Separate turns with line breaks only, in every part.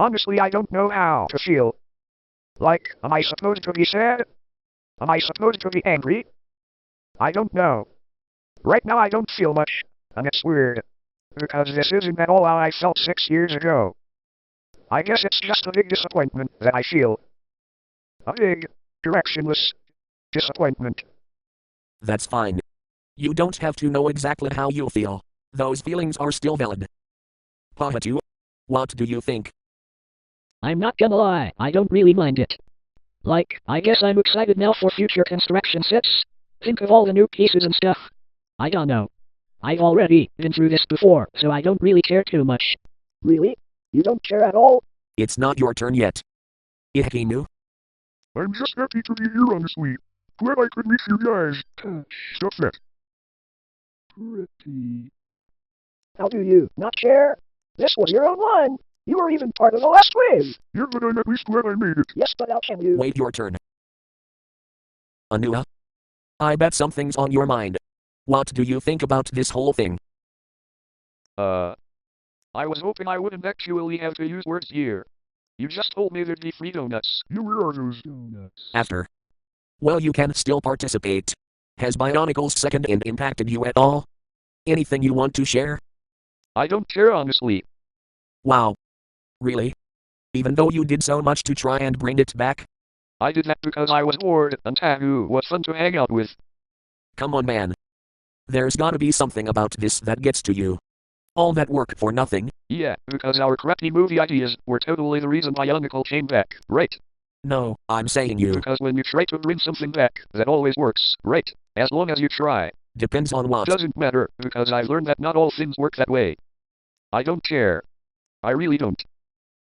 Honestly, I don't know how to feel. Like, am I supposed to be sad? Am I supposed to be angry? I don't know. Right now I don't feel much, and it's weird. Because this isn't at all how I felt 6 years ago. I guess it's just a big disappointment that I feel. A big, directionless disappointment.
That's fine. You don't have to know exactly how you feel. Those feelings are still valid. Pahatu, what do you think?
I'm not gonna lie, I don't really mind it. Like, I guess I'm excited now for future construction sets. Think of all the new pieces and stuff. I don't know. I've already been through this before, so I don't really care too much.
Really? You don't care at all?
It's not your turn yet. Ihinu?
I'm just happy to be here, honestly. Glad I could meet you guys. Stuff that. Pretty.
How do you not care? This was your own line. You were even part of the last wave.
Yeah, but I'm at least glad I made it.
Yes, but how can you?
Wait your turn. Anua? I bet something's on your mind. What do you think about this whole thing?
I was hoping I wouldn't actually have to use words here. You just told me there'd be free donuts.
Yeah, where are those donuts?
After. Well, you can still participate. Has Bionicle's second end impacted you at all? Anything you want to share?
I don't care, honestly.
Wow. Really? Even though you did so much to try and bring it back?
I did that because I was bored, and Tahu was fun to hang out with.
Come on, man. There's gotta be something about this that gets to you. All that work for nothing?
Yeah, because our crappy movie ideas were totally the reason Bionicle came back, right?
No, I'm saying you.
Because when you try to bring something back, that always works, right? As long as you try.
Depends on what.
Doesn't matter, because I've learned that not all things work that way. I don't care. I really don't.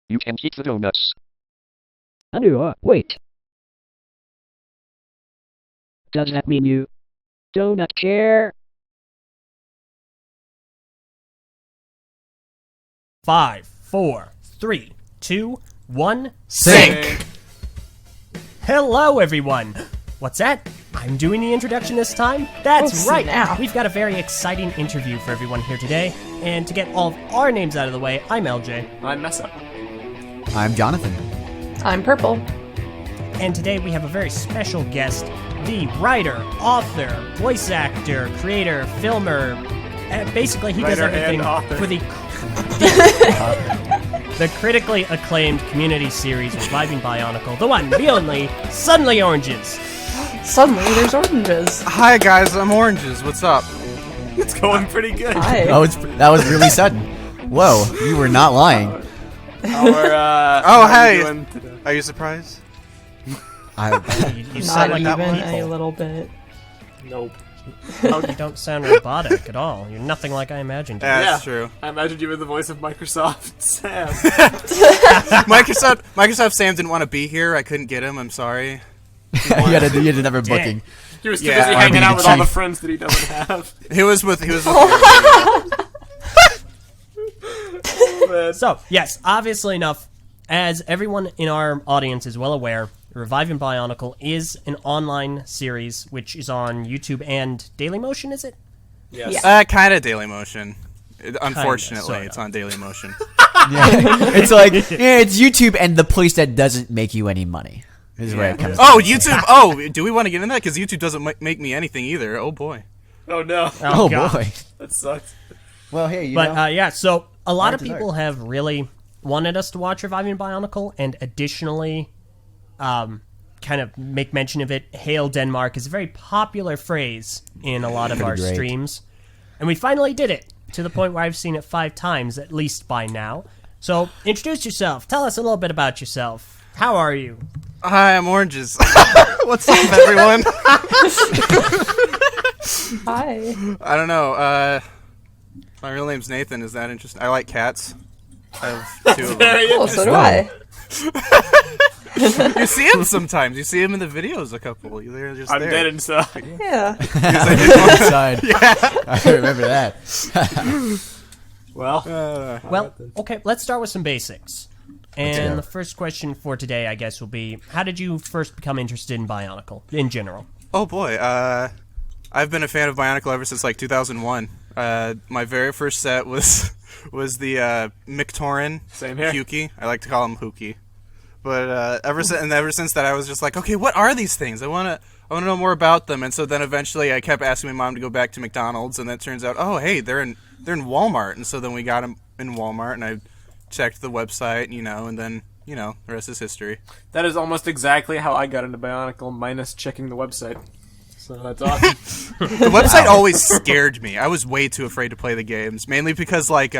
You can keep the donuts.
Anua, wait. Does that mean you do not care?
5, 4, 3, 2, 1,
Sync!
Hello, everyone! What's that? I'm doing the introduction this time? That's right!
snap.
We've got a very exciting interview for everyone here today, and to get all of our names out of the way, I'm LJ.
I'm Messa.
I'm Jonathan.
I'm Purple.
And today we have a very special guest, the writer, author, voice actor, creator, filmer, basically he does
Writer and
everything
author.
for the the critically acclaimed community series Reviving Bionicle, the one, the only, SuddenlyOranges.
Suddenly, there's oranges.
Hi guys, I'm Oranges. What's up?
It's going pretty good.
Hi.
That was really sudden. Whoa, you were not lying.
How
Oh,
are
hey.
you doing today?
Are you surprised?
You
Not
sound like
even
that
a
people.
little bit.
Nope.
You don't sound robotic at all. You're nothing like I imagined.
That's true.
I imagined you were the voice of Microsoft Sam.
Microsoft Sam didn't want to be here. I couldn't get him. I'm sorry.
you had another booking.
He was too
Yeah,
busy hanging
RB
out with all the
chief.
friends that he doesn't have.
He was with.
So, yes, obviously enough, as everyone in our audience is well aware, Reviving Bionicle is an online series which is on YouTube and Dailymotion, is it?
Yes.
Kind of Dailymotion. Unfortunately,
sorta.
it's on Dailymotion.
Yeah. It's like, yeah, it's YouTube and the place that doesn't make you any money. Is where it comes
Oh,
down to.
YouTube. Oh, do we want to get into that? Because YouTube doesn't make me anything either. Oh boy.
Oh no.
Oh,
God.
boy.
That sucks.
Well, hey, you
But
know.
yeah, so a lot of
Art is
people have really wanted us to watch Reviving Bionicle, and additionally, kind of make mention of it. Hail Denmark is a very popular phrase in a lot of our
great.
streams, and we finally did it to the point where I've seen it 5 times at least by now. So introduce yourself. Tell us a little bit about yourself. How are you?
Hi, I'm Oranges. What's up, everyone?
Hi.
I don't know. My real name's Nathan. Is that interesting? I like cats. I have 2 of them.
Very
Cool, so do
interesting.
I.
You see them sometimes. You see them in the videos. A couple. They're just
I'm
there.
dead inside.
Yeah.
Inside. I remember that.
Well,
Well, okay, let's start with some basics. And the first question for today, I guess, will be, how did you first become interested in Bionicle, in general?
Oh boy. I've been a fan of Bionicle ever since like 2001. My very first set was was the Mictorin
Same here.
Huki. I like to call him Huki. But ever since that, I was just like, okay, what are these things? I want to know more about them. And so then eventually, I kept asking my mom to go back to McDonald's, and then it turns out, oh, hey, they're in Walmart. And so then we got them in Walmart, and I checked the website, and then the rest is history.
That is almost exactly how I got into Bionicle, minus checking the website. So that's awesome.
The website always scared me. I was way too afraid to play the games, mainly because like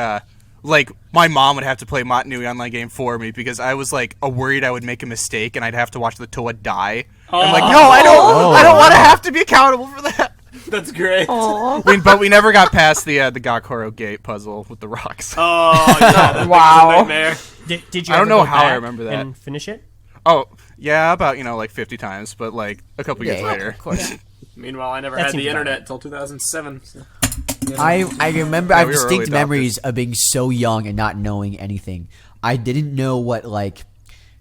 my mom would have to play New online game for me because I was like worried I would make a mistake and I'd have to watch the Toa die. I'm like, no, I don't want to have to be accountable for that.
That's great.
But we never got past the Gakoro gate puzzle with the rocks.
Oh, yeah,
Wow.
nightmare.
Did you?
I don't
ever
know
go
how I
back
remember that.
and finish it.
Oh, yeah, about like 50 times, but like a couple years later.
Of course.
Meanwhile, I never
That
had
seems
the
about
internet
right.
until 2007. So.
I remember I have
we were
distinct
early
memories of being so young and not knowing anything. I didn't know what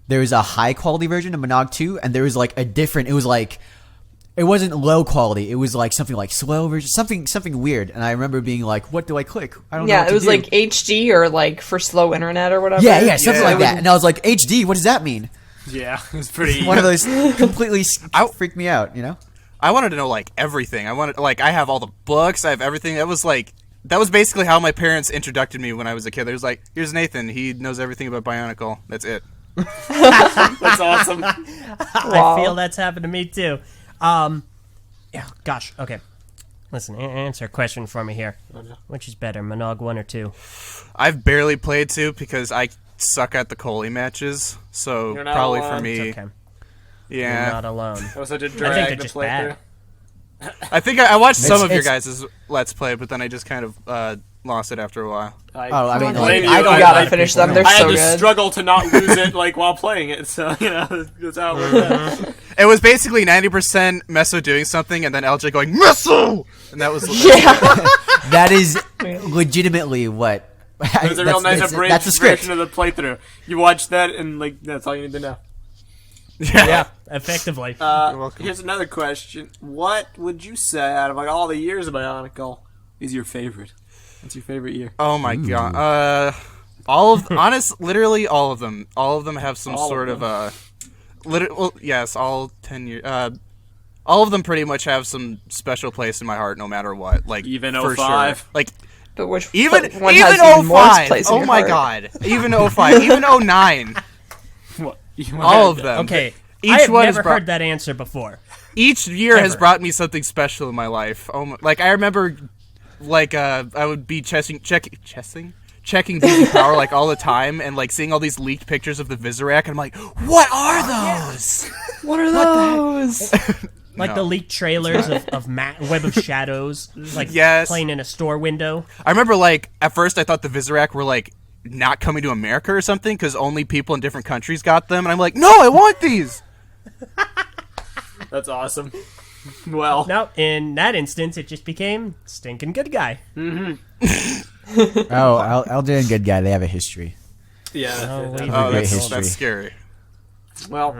there was a high quality version of Monog 2 and there was like a different it wasn't low quality. It was like something like slow version, something weird. And I remember being like, what do I click? I don't know.
Yeah,
what
it
to
was
do.
like HD or like for slow internet or whatever.
Yeah, something
Yeah.
like that. And I was like, HD, what does that mean?
Yeah, it was pretty.
One of those completely freaked me out,
I wanted to know like everything. I have all the books. I have everything. That was basically how my parents introduced me when I was a kid. They was like, here's Nathan. He knows everything about Bionicle. That's it.
That's awesome.
I feel that's happened to me too. Yeah. Gosh. Okay. Listen. Answer a question for me here. Which is better, Monog 1 or 2?
I've barely played 2 because I suck at the Coley matches. So
You're not
probably
alone.
for me,
It's okay.
yeah.
You're not alone.
That was such a
I think
drag
they're
to
just
play
bad.
through.
I think I watched some of your
it's-
guys' Let's Play, but then I just kind of lost it after a while.
I mean,
blame
I
you.
don't
gotta finish them. They're
I
so
had to
good.
struggle to not lose it while playing it. So that's how it worked out.
It was basically 90% Meso doing something and then LJ going, Meso! And that was...
Yeah.
that is legitimately what.
It was a real nice
that's
abridged
the script.
version of the playthrough. You watch that and that's all you need to know.
Yeah. Effectively.
Here's another question: what would you say out of all the years of Bionicle is your favorite? What's your favorite year?
Oh my god. Literally all of them. All of them have some
All
sort
of
of yes, all 10 years. All of them pretty much have some special place in my heart, no matter what. Like
Even
for
05?
sure. Like
But which
even
one
even
has even more
05.
place in
Oh
your
my
heart?
god. Even 05. Even 09.
What?
All of them.
Okay.
Each
I have
one
never
has brought-
heard that answer before.
Each year has
Ever.
brought me something special in my life. I remember, I would be checking DZ Power all the time, and seeing all these leaked pictures of the Vizirac, and I'm like, what are those?
What are those?
Like the leaked trailers of Web of Shadows,
Yes.
playing in a store window.
I remember at first I thought the Vizirac were not coming to America or something because only people in different countries got them, and I'm like, no, I want these.
That's awesome. Well,
No, in that instance, it just became stinking good guy.
Oh, LJ and Good Guy, they have a history.
yeah.
Oh, wait.
Oh,
great
that's
history.
scary.
Well,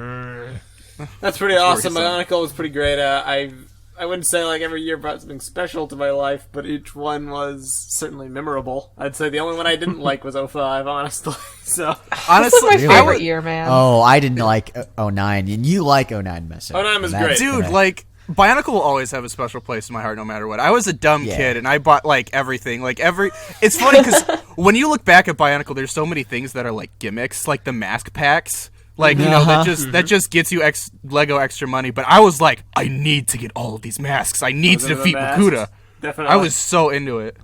that's pretty awesome.
worrisome.
Bionicle was pretty great. I wouldn't say every year brought something special to my life, but each one was certainly memorable. I'd say the only one I didn't like was 05, honestly. So
This is my
Honestly,
favorite year, man.
Oh, I didn't like 09, and you like 09, Meso.
09 was
And that's
great.
Dude,
gonna-
Bionicle will always have a special place in my heart no matter what. I was a dumb
Yeah.
kid and I bought everything. It's funny because when you look back at Bionicle, there's so many things that are gimmicks, like the mask packs. That just gets you Lego extra money. But I was like, I need to get all of these masks. I need to
Those are the
defeat
masks.
Makuta.
Definitely.
I was so into it.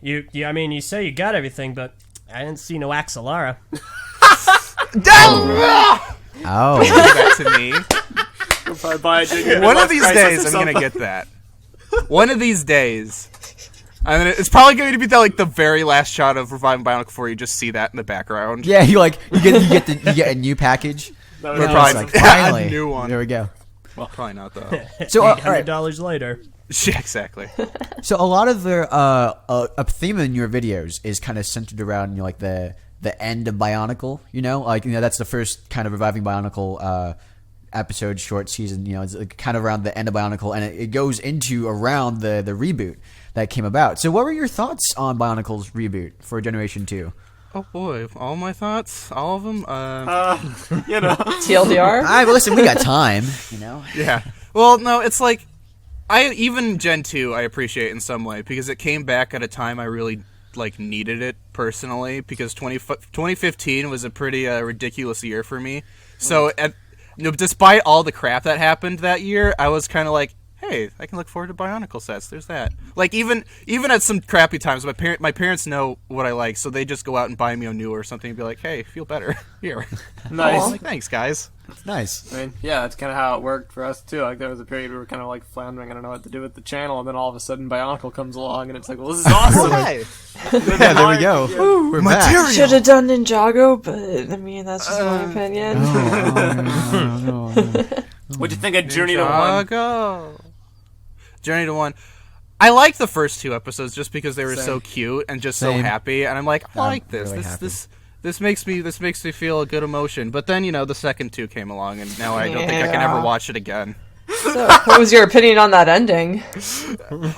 You say you got everything, but I didn't see no Axelara.
Oh,
Give that to me.
If I buy it,
One of these days, I'm gonna get that. One of these days. It's probably going to be the very last shot of Reviving Bionicle 4. You just see that in the background.
yeah. You get a new package.
That
We're
was
probably
awesome.
Finally,
a new one.
There we go.
Probably not though.
So, all right.
$800 later.
Yeah, exactly.
So a lot of the a theme in your videos is kind of centered around the end of Bionicle. That's the first kind of Reviving Bionicle episode, short season. It's kind of around the end of Bionicle, and it goes into around the reboot. that came about. So what were your thoughts on Bionicle's reboot for Generation 2?
Oh boy, all my thoughts, all of them.
You know,
TLDR.
All right, well, listen, we got time. You know.
Yeah. Well, no, it's like even Gen 2 I appreciate in some way because it came back at a time I really like needed it personally because 2015 was a pretty ridiculous year for me. So despite all the crap that happened that year, I was kind of like, hey, I can look forward to Bionicle sets. There's that. Like even at some crappy times, my parents know what I like, so they just go out and buy me a new or something and be like, hey, feel better here.
Nice.
I'm like, thanks, guys.
It's nice.
I mean, yeah, that's kind of how it worked for us too. Like there was a period we were kind of like floundering, I don't know what to do with the channel, and then all of a sudden Bionicle comes along, and it's like, well, this is awesome.
Hi.
Yeah, there we go. We're back.
Should have done Ninjago, but I mean that's just my opinion.
What'd you think of Journey to One?
Journey to One. I liked the first 2 episodes just because they were so cute and just so
Same.
happy, and I'm like, I like this.
really happy.
This makes me feel a good emotion. But then the second 2 came along, and now I don't think I can ever watch it again.
So, what was your opinion on that ending?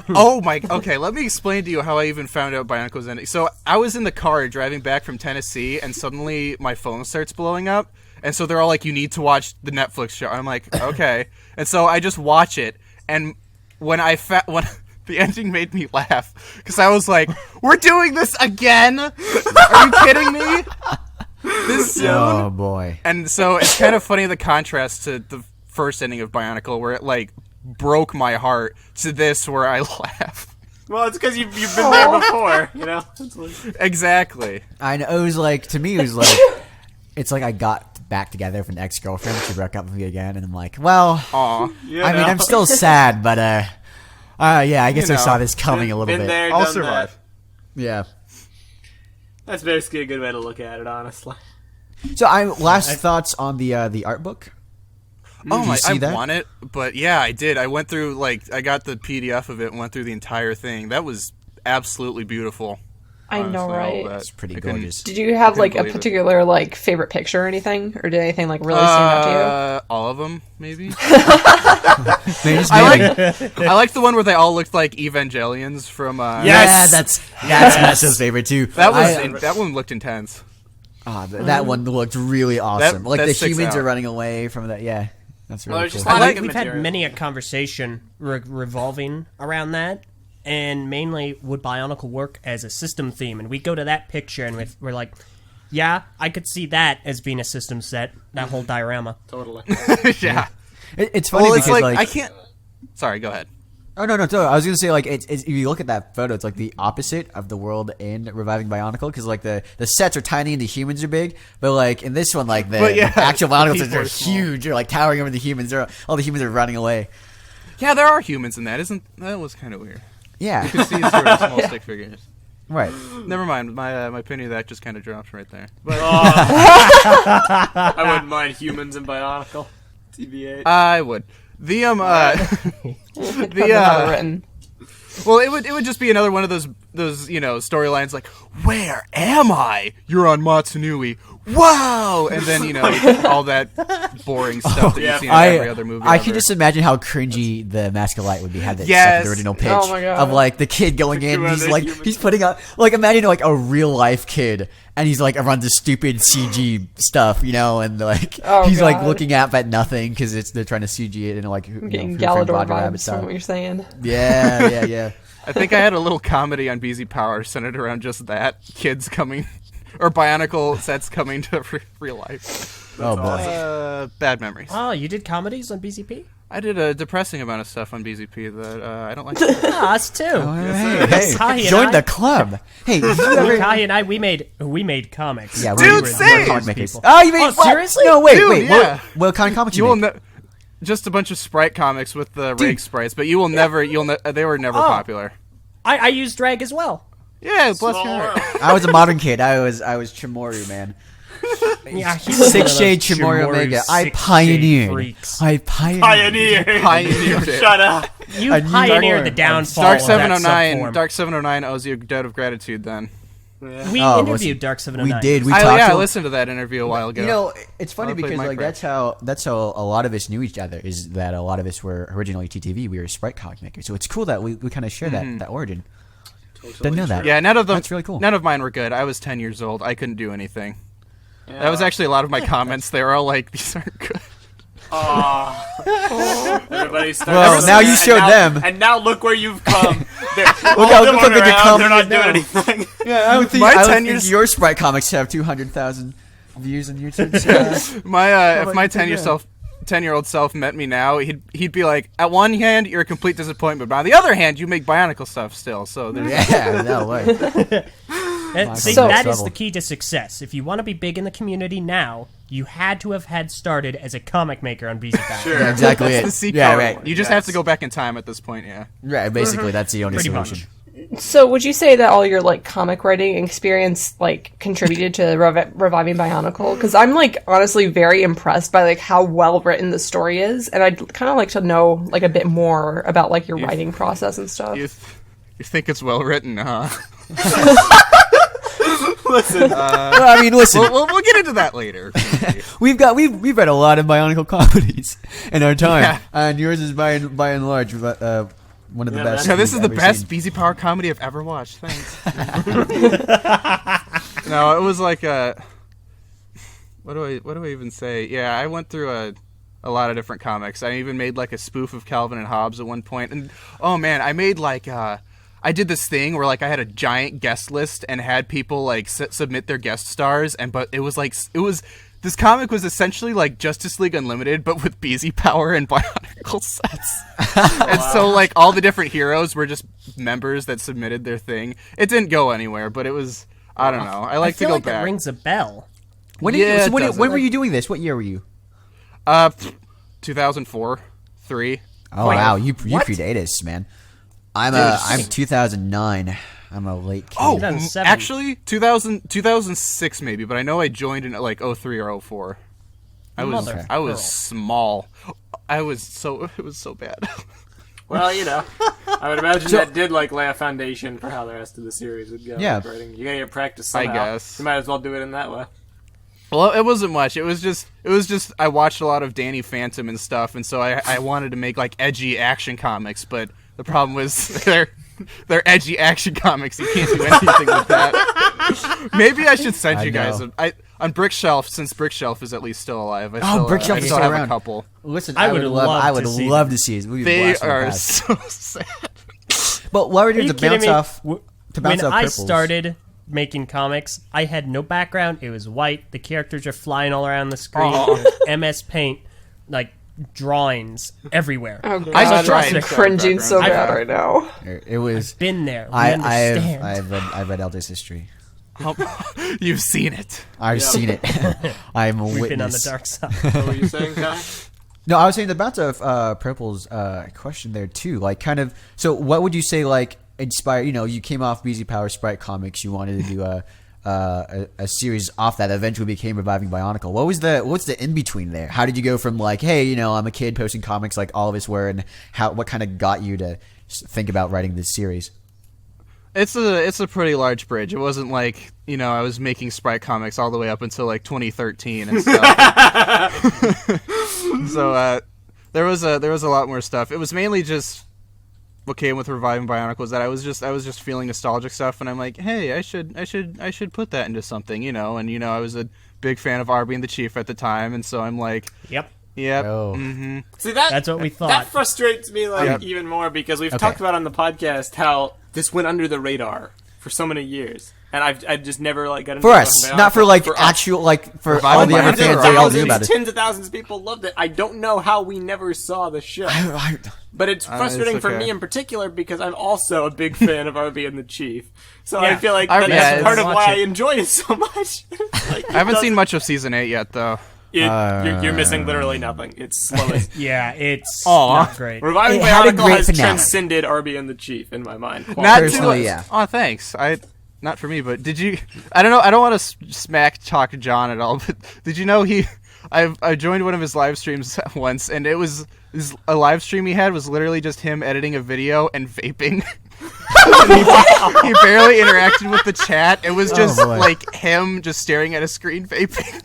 Okay, let me explain to you how I even found out Bionicle was ending. So I was in the car driving back from Tennessee, and suddenly my phone starts blowing up, and so they're all like, you need to watch the Netflix show. I'm like, okay. And so I just watch it, and when the ending made me laugh, because I was like, we're doing this again? Are you kidding me? This soon?
Oh boy.
And so it's kind of funny the contrast to the first ending of Bionicle, where it like broke my heart, to this where I laugh.
Well, it's because you've been there before, you know? It's like...
Exactly.
I know. It was like, to me, it was like, it's like I got back together with an ex-girlfriend. She broke up with me again, and I'm like, well,
Aw.
I mean, I'm still sad, but yeah, I guess I saw this coming a little
Been
bit.
there,
I'll
done
survive.
Yeah.
that. That's basically a good way to look at it, honestly.
So, last thoughts on the art book.
Oh
Did you
my!
see
I
that?
want it, but yeah, I did. I went through I got the PDF of it and went through the entire thing. That was absolutely beautiful.
I know,
honestly, all
right?
that.
It's pretty
I couldn't-
gorgeous.
Did you have like a
believe it.
particular like favorite picture or anything, or did anything like really stand out to
All of them, maybe.
They just
I
made
I like the one where they all looked like Evangelions from.
Yeah, that's Messo's favorite too.
That was that one looked intense.
That one looked really awesome.
That-
like
that
the
sticks
humans
out.
are running away from that. Yeah, that's really
there's
cool.
just a lot of good
We've had
material.
many a conversation revolving around that, and mainly would Bionicle work as a system theme? And we go to that picture, and we're like, yeah, I could see that as being a system set, that whole diorama.
Totally.
Yeah.
It's funny
Well, it's
because
like I can't. Sorry, go ahead.
Oh no, I was gonna say like it's if you look at that photo, it's like the opposite of the world in Reviving Bionicle, because like the sets are tiny and the humans are big, but like in this one, like the actual Bionicle
people
sets are
are small.
huge, they're like towering over the humans. All the humans are running away.
Yeah, there are humans in that. That was kind of weird.
Yeah,
You can see sort of small stick figures.
right.
Never mind. My opinion of that just kind of dropped right there. But
I wouldn't mind humans in Bionicle. TBH.
I would. The
you? Written.
well, it would just be another one of those storylines like, where am I? You're on Matsunui. Wow! And then all that boring stuff that you see in every other movie.
I
ever.
can just imagine how cringy the Mask of Light would be had that
Yes.
the original pitch
Oh my God.
of like the kid going in.
Two
He's
other
like
humans.
he's putting up like imagine like a real life kid and he's like runs this stupid CG stuff, and like
Oh,
he's like
God.
looking at nothing because they're trying to CG it and like
I'm getting
Who Framed
Galador
Roger Rabbit
vibes
style.
from what you're saying.
Yeah.
I think I had a little comedy on BZ Power centered around just that kids coming, or Bionicle sets coming to real life.
Oh boy.
Bad memories.
Oh, you did comedies on BZP?
I did a depressing amount of stuff on BZP that I don't like.
Ah, us too.
Hey,
Kai and
join
I-
the club. Hey, did you ever?
Kai and I, we made comics.
Yeah,
Dude,
we're
same!
comic makers.
people.
Oh, you mean
Oh, seriously?
No, wait,
Dude, yeah.
What kind of comics
You
you
will
make?
just a bunch of sprite comics with the rake sprites, but you will never. They were never popular.
I used drag as well.
Yeah, bless your
Small
heart.
world.
I was a modern kid. I was Chimoru, man.
Yeah, he was one of
Six
those
Shade Chimoru
Chimoru
Omega. I
six-shade
pioneered.
freaks.
I pioneered.
Pioneered it.
Shut up.
You
A new
pioneered
form.
the downfall
Dark
of that
709.
subform.
Dark 709 owes you a debt of gratitude. Then.
We
Oh,
interviewed Dark 709.
We did. We
I
talked to
I
him.
listened to that interview a while ago.
You know, it's funny
I played
because like
Minecraft.
that's how a lot of us knew each other. Is that a lot of us were originally TTV. We were sprite comic makers, so it's cool that we kind of share that origin. Didn't know that.
Yeah, none of them.
That's really cool.
None of mine were good. I was 10 years old. I couldn't do anything. That was actually a lot of my comments. They were all like, "These aren't good."
Everybody started.
Well, now you showed them.
And now look where you've come.
Look how good you come.
They're not doing anything.
Yeah, I would think.
My
I would
10
think
years-
your sprite comics have 200,000 views on YouTube. So,
If my 10-year-old self met me now, he'd be like, at one hand, you're a complete disappointment, but on the other hand, you make Bionicle stuff still. So there's
yeah, no way.
See,
So-
that is the key to success. If you want to be big in the community now, you had to have had started as a comic maker on BZ Power.
Sure.
Yeah, exactly
That's
it.
the secret.
Yeah, right.
You just have to go back in time at this point, yeah.
Right, basically, that's the only
Pretty
solution.
So would you say that all your like comic writing experience like contributed to reviving Bionicle? Because I'm like honestly very impressed by like how well written the story is, and I'd kind of like to know like a bit more about like your writing process and stuff.
You think it's well written, huh?
Listen,
Well, I mean, listen,
We'll get into that later.
we've read a lot of Bionicle comedies in our time,
Yeah.
and yours is by and large one of the best.
Yeah, this is
we've
the
ever
best
seen.
BZ Power comedy I've ever watched. Thanks. No, it was like what do I even say? Yeah, I went through a lot of different comics. I even made like a spoof of Calvin and Hobbes at one point, and oh man, I made like I did this thing where like I had a giant guest list and had people like submit their guest stars, but it was this comic was essentially like Justice League Unlimited, but with BZ Power and Bionicle sets. And so like all the different heroes were just members that submitted their thing. It didn't go anywhere, but it was, I don't know. I like to
feel
go
like
back.
it rings a bell.
When were you doing this? What year were you?
2004, 3.
Oh wow, you predate us, man. I'm 2009. I'm a late kid.
Oh,
2007.
actually 2006 maybe, but I know I joined in at like 03 or 04. I was
Mother
small. It was so bad.
well, you know, I would imagine that did like lay a foundation for how the rest of the series would go.
Yeah.
Like, writing. You gotta get practice somehow.
I guess.
You might as well do it in that way.
Well, it wasn't much. It was just I watched a lot of Danny Phantom and stuff, and so I wanted to make like edgy action comics, but the problem was they're edgy action comics. You can't do anything with that. Maybe I should send you guys on Brickshelf, since Brickshelf is at least still alive.
Brickshelf
I
is
still
still
have
around.
a couple.
Listen,
I
I
would
would
love
love
to
to
see
see these. We'd be
They
blasting
are
past.
so sad.
But why would
Are
you
you
to
kidding
bounce
me?
off? To bounce
When
off
I
purples?
started making comics, I had no background. It was white. The characters are flying all around the screen. It was MS Paint, like drawings everywhere.
Oh god,
I tried.
I'm cringing so
I've-
bad right now.
It was.
Been there. We understand.
I've read Elder's history.
You've seen it.
I've seen it. I'm a
We've
witness.
been on the dark side.
What were you saying, Kai?
No, I was saying the bounce off purples question there too. Like, kind of. So, what would you say? Like, inspired? You know, you came off BZ Power Sprite Comics. You wanted to do a series off that eventually became Reviving Bionicle. What's the in between there? How did you go from like, hey, you know, I'm a kid posting comics like all of us were, and what kind of got you to think about writing this series?
It's a pretty large bridge. It wasn't like, you know, I was making Sprite comics all the way up until like 2013 and stuff. So there was a lot more stuff. It was mainly just what came with Reviving Bionicle was that I was just feeling nostalgic stuff, and I'm like, hey, I should put that into something, you know. And you know, I was a big fan of Arby and the Chief at the time, and so I'm like,
Yep.
Oh.
Mm-hmm.
See, that's
what we thought.
That frustrates me like
Yep.
even more because we've talked about on the podcast how this went under the radar for so many years, and I just never like got into
For
it
us,
on
not for
Bionicle.
like
For us.
actual like for
Reviving
all the other
Bionicle.
fans. They all knew
Thousands,
about it.
tens of thousands of people loved it. I don't know how we never saw the show. But it's frustrating for
okay.
me in particular because I'm also a big fan of RB and the Chief. So
Yeah.
I feel like
Yeah,
that's part of
watch
why I
it.
enjoy it so much. Like,
I haven't seen much of season 8 yet, though.
you're missing literally nothing. It's slow as...
Yeah, it's
Aw.
not great.
Reviving
It had a
Bionicle
great
has
finale.
transcended RB and the Chief in my mind.
Not
Personally,
too,
yeah.
Oh, thanks. Not for me, but did you? I don't know. I don't want to smack talk John at all, but did you know I joined one of his live streams once, and it was a live stream he had was literally just him editing a video and vaping. he barely interacted with the chat. It was just
boy.
like him just staring at a screen vaping.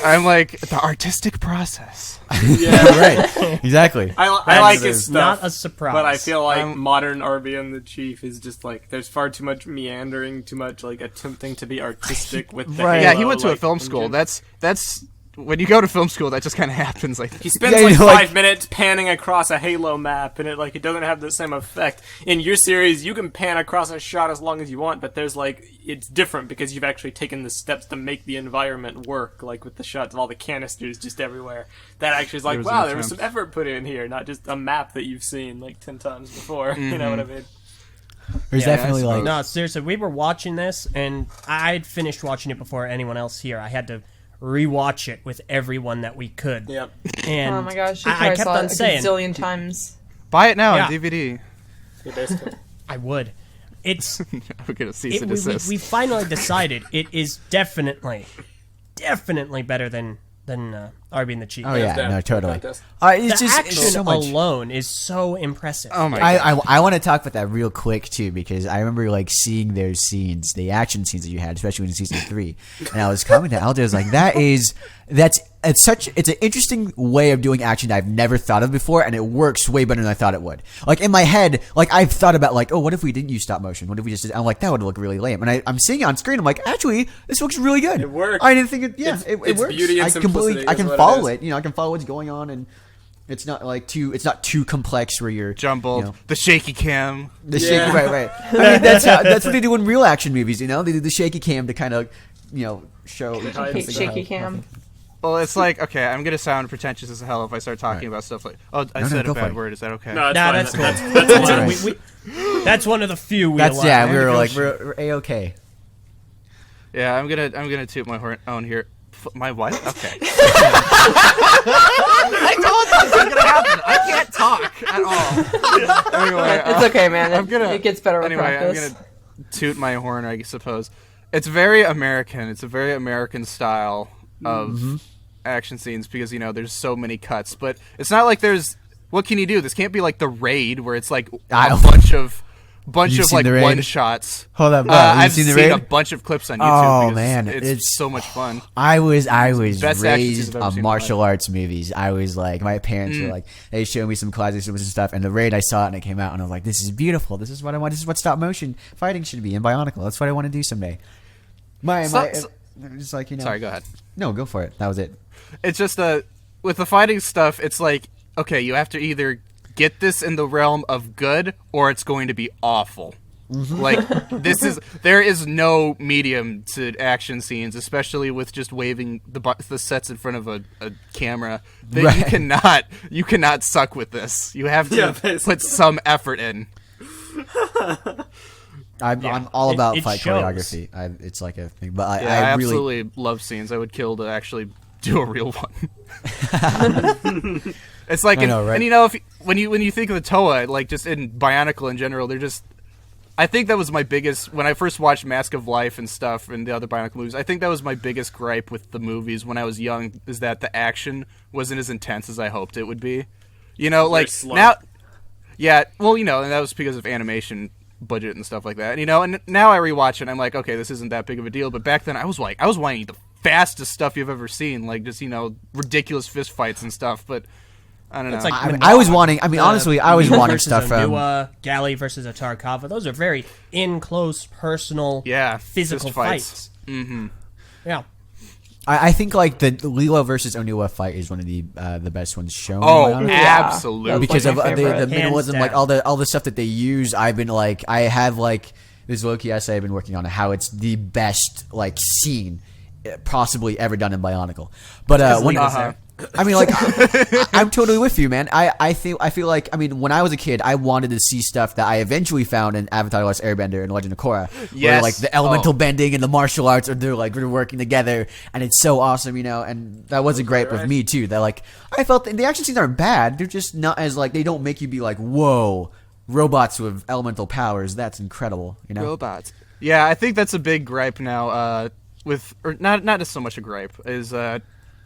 I'm like the artistic process.
Right. Exactly.
I like his stuff.
Not a surprise.
But I feel like modern RBN the Chief is just like there's far too much meandering, too much like attempting to be artistic with the
Yeah, he
Halo,
went to a
like,
film school.
engine.
That's when you go to film school, that just kind of happens. Like
He spends like 5 minutes panning across a Halo map, and it doesn't have the same effect. In your series, you can pan across a shot as long as you want, but it's different because you've actually taken the steps to make the environment work, like with the shots of all the canisters just everywhere. That actually is like, wow, there was some effort put in here, not just a map that you've seen like 10 times before. You know what I mean?
There's definitely like
No, seriously, we were watching this, and I'd finished watching it before anyone else here. I had to rewatch it with everyone that we could.
Yep.
And
Oh my gosh,
I kept on
a
saying,
gazillion times.
buy it now
Yeah.
on DVD.
Yeah, basically.
I would. It's
We're gonna cease and
we
desist.
finally decided it is definitely better than RB and the Chief.
Oh yeah,
down.
no, totally.
Contest.
It's
The
just
action
it's so much.
alone is so impressive.
Oh my god.
I want to talk about that real quick too, because I remember like seeing those scenes, the action scenes that you had, especially in season 3, and I was coming to Aldo, I was like, it's an interesting way of doing action that I've never thought of before, and it works way better than I thought it would. Like in my head, like I've thought about like, oh, what if we didn't use stop motion? What if we just did? I'm like, that would look really lame, and I'm seeing it on screen. I'm like, actually, this looks really good.
It works.
I didn't think it. Yeah,
It's
it
beauty
works.
and
I
simplicity
I
is
can
what it
follow
is.
it. You know, I can follow what's going on, and it's not like it's not too complex where you're
Jumbled.
You know,
The shaky cam.
the shaky, right. I mean, that's what they do in real action movies. You know, they do the shaky cam to kind of, show.
I hate shaky cam.
Well, it's like, okay, I'm gonna sound pretentious as hell if I start talking about stuff like, oh, I said
go
a
for
bad
it.
word. Is that okay?
No,
Nah,
that's
that's
fine.
cool.
That's one.
We that's one of the few we
That's
allow.
we were like we're a-okay.
Yeah, I'm gonna toot my own here. My what? Okay. I told you this was gonna happen. I can't talk at all. Anyway,
It's okay, man. It gets better with
anyway,
practice.
I'm gonna toot my horn, I suppose. It's very American. It's a very American style of action scenes because there's so many cuts. But it's not like there's. What can you do? This can't be like the Raid where it's like a bunch of
seen
like
The Raid?
one shots.
Hold up,
I've
seen
seen
The Raid?
a bunch of clips on YouTube.
Oh
because
man,
it's so much fun.
I was
Best action scenes
raised
I've ever
on
seen in
martial
my life.
arts movies. I was like, my parents were like, they showed me some classics and stuff, and The Raid, I saw it and it came out, and I was like, this is beautiful. This is what I want. This is what stop motion fighting should be in Bionicle. That's what I want to do someday. It's like
Sorry, go ahead.
No, go for it. That was it.
It's just with the fighting stuff, it's like, okay, you have to either get this in the realm of good or it's going to be awful. Like there is no medium to action scenes, especially with just waving the sets in front of a camera. That you cannot suck with this. You have to put some effort in.
I'm all about
it
fight
shows.
choreography. It's like a thing, but
I
I really
absolutely love scenes. I would kill to actually do a real one. It's like,
I know, right?
and when you think of the Toa, like just in Bionicle in general, they're just. I think that was my biggest when I first watched Mask of Life and stuff and the other Bionicle movies. I think that was my biggest gripe with the movies when I was young, is that the action wasn't as intense as I hoped it would be. Like
slow.
now, yeah. Well, and that was because of animation budget and stuff like that. And now I rewatch it and I'm like, okay, this isn't that big of a deal. But back then I was wanting the fastest stuff you've ever seen, like just ridiculous fist fights and stuff. But I don't know.
It's like
I was wanting. I mean, honestly, I was wanting
versus
stuff from.
Galley versus a Tarkava. Those are very in close, personal, physical
fist fights.
Mm-hmm. Yeah.
I think like the Lilo versus Onua fight is one of the best ones shown.
Oh,
in Bionicle.
absolutely!
Because of the
Hands
minimalism,
down.
like all the stuff that they use. I've been like, I have like this low-key essay I've been working on how it's the best like scene possibly ever done in Bionicle. But when I mean, like, I'm totally with you, man. I feel like, I mean, when I was a kid, I wanted to see stuff that I eventually found in Avatar: Last Airbender and Legend of Korra, where like the elemental bending and the martial arts they're working together, and it's so awesome, And that was a gripe with me too. That like I felt the action scenes aren't bad; they're just not as like they don't make you be like, whoa, robots with elemental powers. That's incredible,
Robots. Yeah, I think that's a big gripe now. Or not so much a gripe is.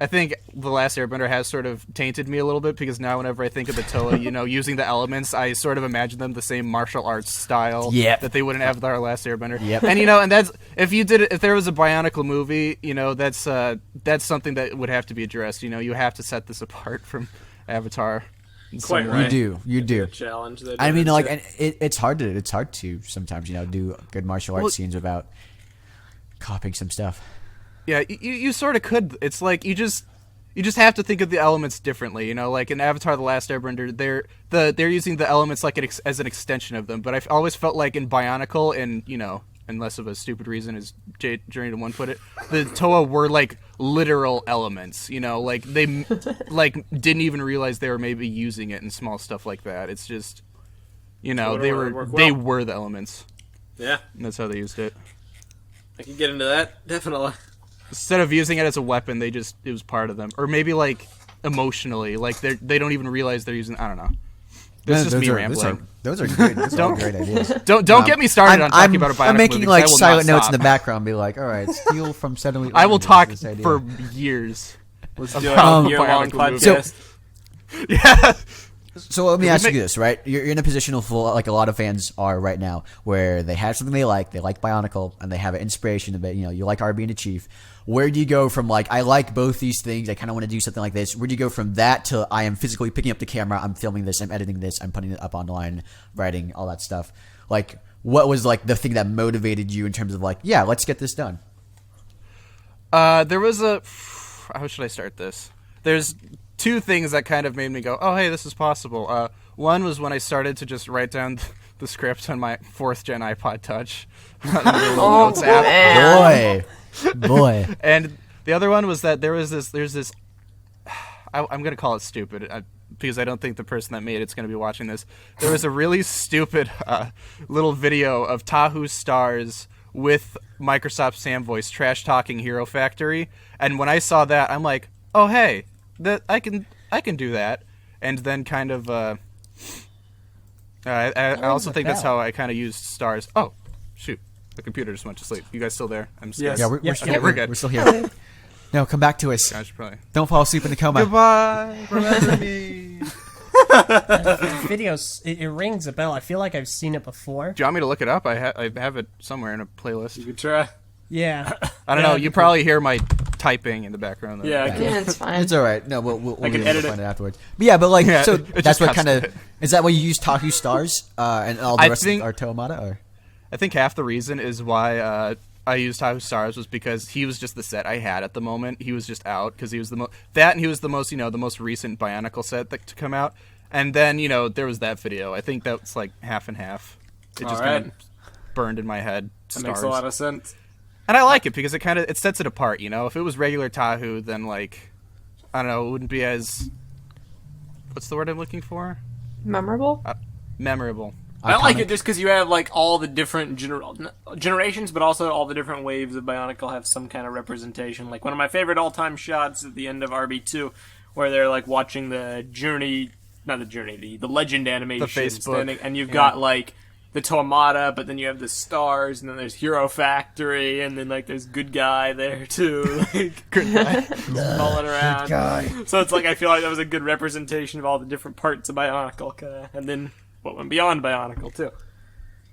I think The Last Airbender has sort of tainted me a little bit because now whenever I think of the Toa, using the elements, I sort of imagine them the same martial arts style that they wouldn't have with our Last Airbender.
Yep.
And and that's if there was a Bionicle movie, that's something that would have to be addressed. You have to set this apart from Avatar.
Quite right.
You do.
Challenge.
I mean, like, and it's hard to sometimes do good martial arts scenes without copying some stuff.
Yeah, you sort of could. It's like you just have to think of the elements differently. Like in Avatar: The Last Airbender, they're using the elements like as an extension of them. But I've always felt like in Bionicle, and unless of a stupid reason, as Journey to One put it, the Toa were like literal elements. Like they like didn't even realize they were maybe using it in small stuff like that. It's just they were the elements.
Yeah,
and that's how they used it.
I can get into that, definitely.
Instead of using it as a weapon, it was part of them. Or maybe, like, emotionally. Like, they don't even realize they're using... I don't know. This is just me rambling.
Those are good. Those are great ideas.
Don't get me started on talking about a Bionicle
I'm making,
movie,
like, silent notes
stop.
in the background. Be like, all right, steal from SuddenlyOranges.
I will talk for years.
Let's do a year-long podcast.
Yeah.
So let me ask you this, right? You're in a position of like a lot of fans are right now, where they have something they like Bionicle, and they have an inspiration of it. You like RB and the Chief. Where do you go from like, I like both these things, I kind of want to do something like this? Where do you go from that to I am physically picking up the camera, I'm filming this, I'm editing this, I'm putting it up online, writing, all that stuff? Like, what was like the thing that motivated you in terms of like, yeah, let's get this done?
There was how should I start this? There's two things that kind of made me go, oh, hey, this is possible. One was when I started to just write down the script on my 4th gen iPod Touch. Notes app. Boy. And the other one was that there's this, I'm going to call it stupid, because I don't think the person that made it's going to be watching this. There was a really stupid little video of Tahu Stars with Microsoft Sam Voice trash-talking Hero Factory. And when I saw that, I'm like, oh, hey, that I can do that, and then kind of I also think that's how I kind of used stars. Oh, shoot, the computer just went to sleep. You guys still there? I'm scared.
Yeah, we're good. We're still here. No, come back to us. Don't fall asleep in the coma.
Goodbye. Remember me.
Videos. It rings a bell. I feel like I've seen it before.
Do you want me to look it up? I have it somewhere in a playlist.
You could try.
Yeah.
I don't know. You probably hear my typing in the background. Though.
Yeah,
it's fine.
It's all right. No, we'll
can edit
find it afterwards. But yeah, but like,
Yeah,
so
it
that's
just
what
cuts
kind of is that why you use Tahu Stars and all the rest of our Toamata? Or
I think half the reason is why I used Tahu Stars was because he was just the set I had at the moment. He was just out because he was and he was the most the most recent Bionicle set to come out. And then there was that video. I think that's like half and half. It just kind of burned in my head.
That makes a lot of sense.
And I like it because it sets it apart, If it was regular Tahu, then like, I don't know, it wouldn't be as, what's the word I'm looking for?
Memorable?
Memorable.
I like it just because you have like all the different generations, but also all the different waves of Bionicle have some kind of representation. Like one of my favorite all-time shots at the end of RB2, where they're like watching the Legend animation,
the Facebook,
and you've got like the Toamata, but then you have the stars, and then there's Hero Factory, and then like there's Good Guy there too, like
Good Guy,
falling around. Good Guy. So it's like I feel like that was a good representation of all the different parts of Bionicle, and then what went beyond Bionicle too.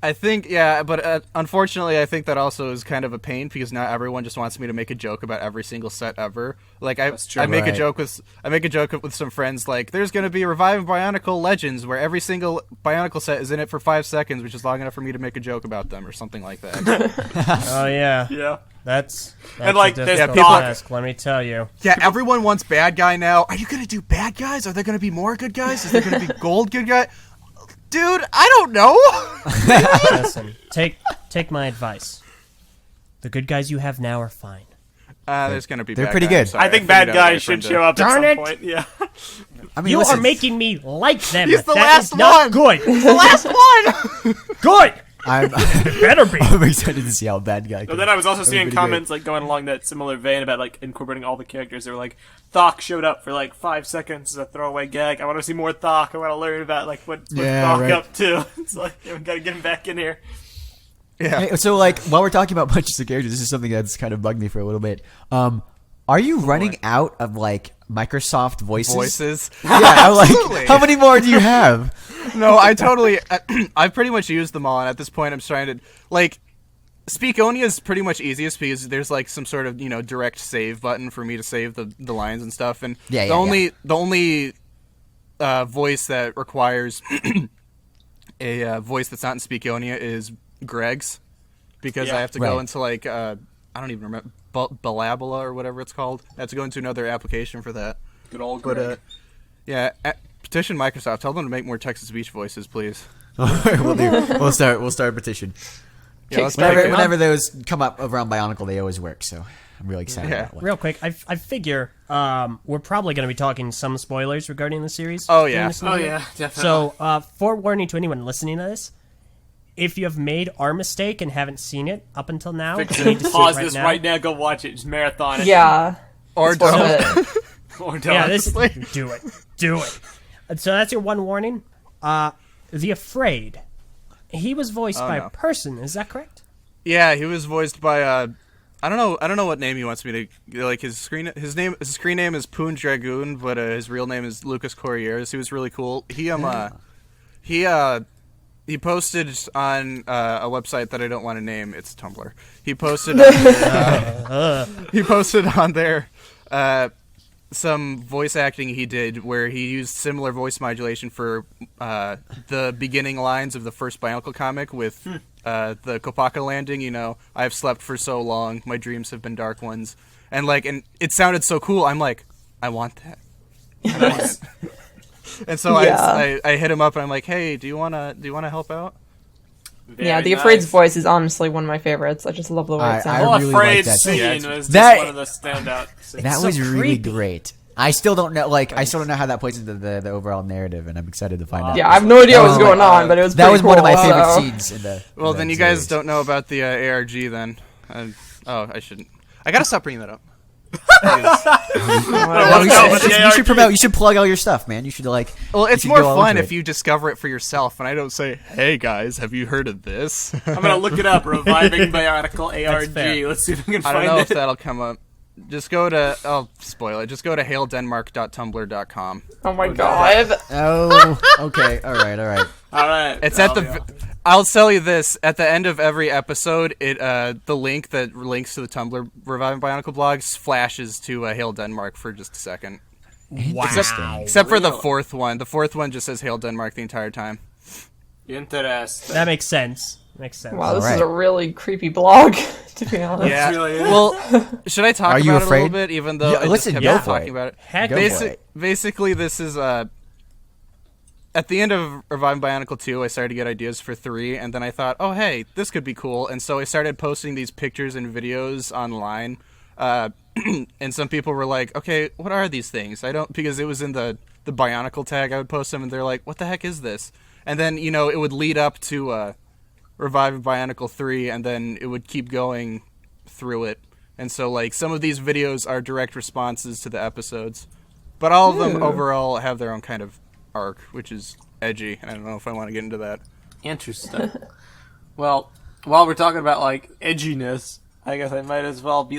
I think, yeah, but unfortunately, I think that also is kind of a pain because now everyone just wants me to make a joke about every single set ever. Like I make a joke with some friends like there's going to be a reviving Bionicle Legends where every single Bionicle set is in it for 5 seconds, which is long enough for me to make a joke about them or something like that.
Oh yeah,
yeah.
That's
and like
there's
people.
Let me tell you.
Yeah, everyone wants bad guy now. Are you going to do bad guys? Are there going to be more good guys? Is there going to be gold good guy? Dude, I don't know.
Listen, take my advice. The good guys you have now are fine.
There's gonna be.
They're
bad
pretty
guys.
good.
I think bad guys should show up at some point. Yeah.
I mean,
You
listen,
are making me like them.
He's the
That
last
is not
one.
good.
He's the last one.
Good.
it
better be.
I'm excited to see how bad guy.
But then I was also seeing comments like going along that similar vein about like incorporating all the characters. They were like, Thok showed up for like 5 seconds as a throwaway gag. I want to see more Thok. I want to learn about like what's Thok up to. It's like we gotta get him back in here.
Yeah.
Hey, so like while we're talking about bunches of characters, this is something that's kind of bugged me for a little bit. Are you running out of like Microsoft voices?
Yeah,
I'm like,
absolutely.
how many more do you have?
No, I totally. I've pretty much used them all, and at this point, I'm trying to like. Speakonia is pretty much easiest because there's like some sort of direct save button for me to save the lines and stuff, and the only voice that requires a voice that's not in Speakonia is Greg's, because I have to go into like I don't even remember Balabala or whatever it's called. I have to go into another application for that.
Good old Greg.
Petition Microsoft. Tell them to make more text-to-speech voices, please.
We'll do. We'll start a petition.
Yeah,
whenever those come up around Bionicle, they always work. So I'm really excited about one.
Real quick, I figure we're probably going to be talking some spoilers regarding the series.
Oh yeah,
definitely.
So forewarning to anyone listening to this: if you have made our mistake and haven't seen it up until now, you need to
pause
see it
this right now. Go watch it. Just marathon it.
Yeah.
Or don't.
Or don't.
Yeah, do it. And so that's your one warning. The Afraid. He was voiced by a person. Is that correct?
Yeah, he was voiced by I don't know what name he wants me to like. His screen name is Poon Dragoon, but his real name is Lucas Corrieres. He was really cool. He posted on a website that I don't want to name. It's Tumblr. He posted on there some voice acting he did where he used similar voice modulation for the beginning lines of the first Bionicle comic with the Kopaka landing. I've slept for so long, my dreams have been dark ones, and it sounded so cool. I'm like, I want that.
Nice.
And so I hit him up and I'm like, hey, do you wanna help out?
Yeah, the Afraid's voice is honestly one of my favorites. I just love the way it sounds.
I really
Afraid
like that.
scene was just
That-
one of the standout scenes.
That
so
was really
creepy.
great. I still don't know. I still don't know how that plays into the overall narrative, and I'm excited to find out.
Yeah, I have no idea what was going on, but it was
That was
pretty
one of my
cool,
favorite
so.
scenes in the.
Well,
in
then
that
you guys
series.
don't know about the ARG then. I shouldn't. I gotta stop bringing that up.
You should promote. You should plug all your stuff, man. You should
Well, it's
you should
more
go all
fun
into
if you discover it for yourself, and I don't say, "Hey guys, have you heard of this?"
I'm gonna look it up. Reviving Bionicle ARG.
fair.
Let's see if we can
I
find
don't know
it.
if that'll come up. Just go to. I'll spoil it. Just go to haildenmark.tumblr.com.
Oh my god.
Oh, okay. All right.
All right.
It's at the. I'll tell you this: at the end of every episode, the link that links to the Tumblr Reviving Bionicle blogs flashes to Hail Denmark for just a second.
Wow.
Except for the fourth one. The fourth one just says Hail Denmark the entire time.
Interesting.
That makes sense.
Wow, this is
Alright.
a really creepy blog, to be honest.
Yeah.
really is.
Well, should I talk
Are
about
you
it a
afraid?
little bit, even though
Yeah,
I just
listen,
kept
go
on
for
talking
it.
about it?
Heck,
Go for it.
Basically, this is at the end of Reviving Bionicle 2, I started to get ideas for 3, and then I thought, oh, hey, this could be cool. And so I started posting these pictures and videos online. And some people were like, okay, what are these things? Because it was in the Bionicle tag, I would post them, and they're like, what the heck is this? And then, it would lead up to Reviving Bionicle 3, and then it would keep going through it. And so, some of these videos are direct responses to the episodes. But all of them overall have their own kind of arc, which is edgy, and I don't know if I want to get into that.
Interesting. Well, while we're talking about edginess, I guess I might as well be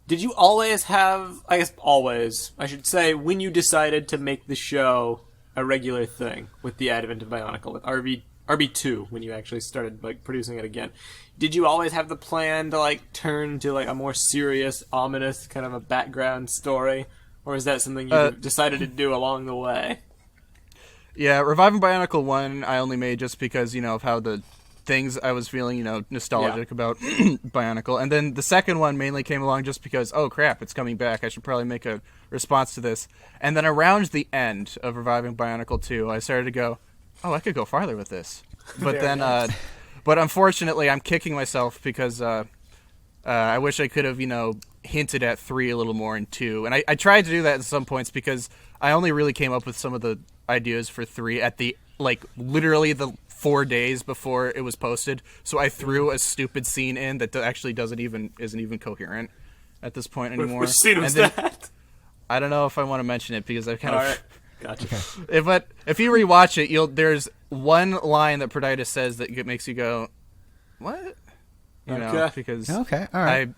did you always have? I guess always. I should say when you decided to make the show a regular thing with the advent of Bionicle with RB2 when you actually started producing it again. Did you always have the plan to turn to a more serious, ominous kind of a background story, or is that something you decided to do along the way?
Yeah, Reviving Bionicle 1 I only made just because, of how the things I was feeling, nostalgic about Bionicle. And then the second one mainly came along just because, oh crap, it's coming back. I should probably make a response to this. And then around the end of Reviving Bionicle 2, I started to go, oh, I could go farther with this. But then, but unfortunately, I'm kicking myself because I wish I could have, hinted at 3 a little more in 2. And I tried to do that at some points because I only really came up with some of the ideas for 3 at the, literally the 4 days before it was posted. So I threw a stupid scene in that actually isn't even coherent at this point anymore.
Which scene was that?
I don't know if I want to mention it because I've kind
All
of...
right. Gotcha.
But if you rewatch it, there's one line that Perditus says that makes you go, what?
Okay.
Because
Okay, all right.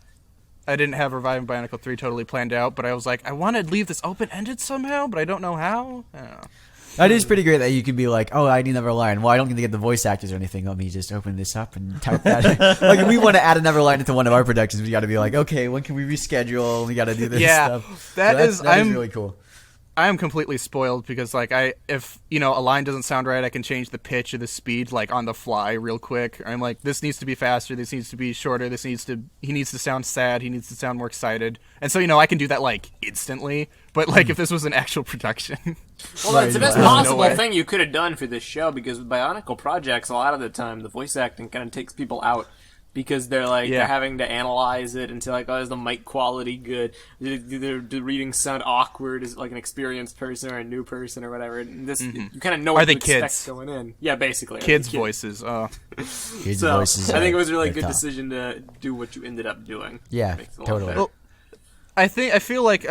I didn't have Reviving Bionicle 3 totally planned out, but I was like, I want to leave this open-ended somehow, but I don't know how. I don't know.
That is pretty great that you can be like, oh, I need another line. Well, I don't need to get the voice actors or anything. Let me just open this up and type that. Like, if we want to add another line into one of our productions, we got to be like, okay, when can we reschedule? We got to do this stuff.
That is
really cool.
I am completely spoiled because, like, if a line doesn't sound right, I can change the pitch or the speed, like, on the fly real quick. I'm like, this needs to be faster, this needs to be shorter, he needs to sound sad, he needs to sound more excited. And so, I can do that, like, instantly. But, like, if this was an actual production...
Well, that's the best possible thing you could have done for this show, because with Bionicle projects, a lot of the time, the voice acting kind of takes people out. Because they're they're having to analyze it and say like, oh, is the mic quality good? Did the readings sound awkward? Is it like an experienced person or a new person or whatever? And this, you kind of know what to expect going in. Yeah, basically.
Kids' voices. Oh.
Kids' voices.
I think it was a really good decision to do what you ended up doing.
Yeah, totally.
Well, I feel like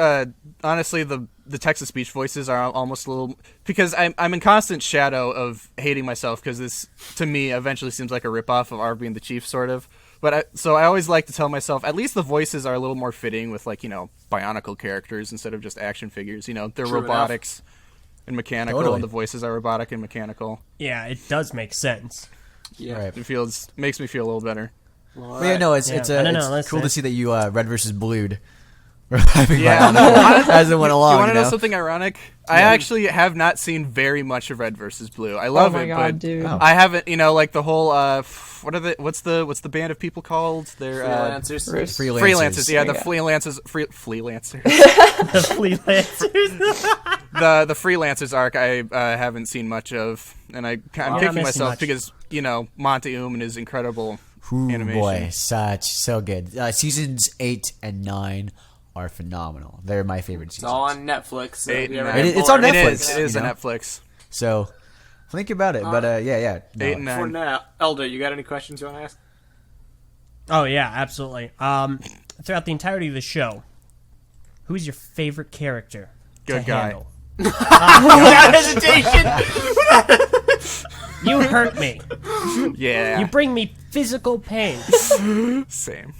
honestly the text-to-speech voices are almost a little, because I'm in constant shadow of hating myself because this to me eventually seems like a ripoff of R being the Chief sort of. But so I always like to tell myself at least the voices are a little more fitting with like Bionicle characters instead of just action figures. They're
True
robotics and mechanical, and the voices are robotic and mechanical.
Yeah, it does make sense.
Yeah,
right. It makes me feel a little better.
Well, yeah, no, it's cool to see that you Red versus Blued.
Yeah,
as it went along.
You want to know something ironic? Yeah. I actually have not seen very much of Red versus Blue. I love it, but
dude.
I haven't. Like the whole what's the band of people called? They're
freelancers.
Freelancers. Yeah, the freelancers. Freelancers.
The freelancers.
The freelancers arc I haven't seen much of, and I'm kicking myself because Monty and his incredible animation.
Boy, so good. Seasons 8 and 9 are phenomenal. They're my favorite seasons.
It's all on Netflix. So
it's on Netflix.
It is on Netflix.
So think about it. But yeah. No.
8 and 9.
For now, Elder, you got any questions you want to ask?
Oh yeah, absolutely. Throughout the entirety of the show, who is your favorite character?
Good guy.
Handle?
Without hesitation.
You hurt me.
Yeah.
You bring me physical pain.
Same.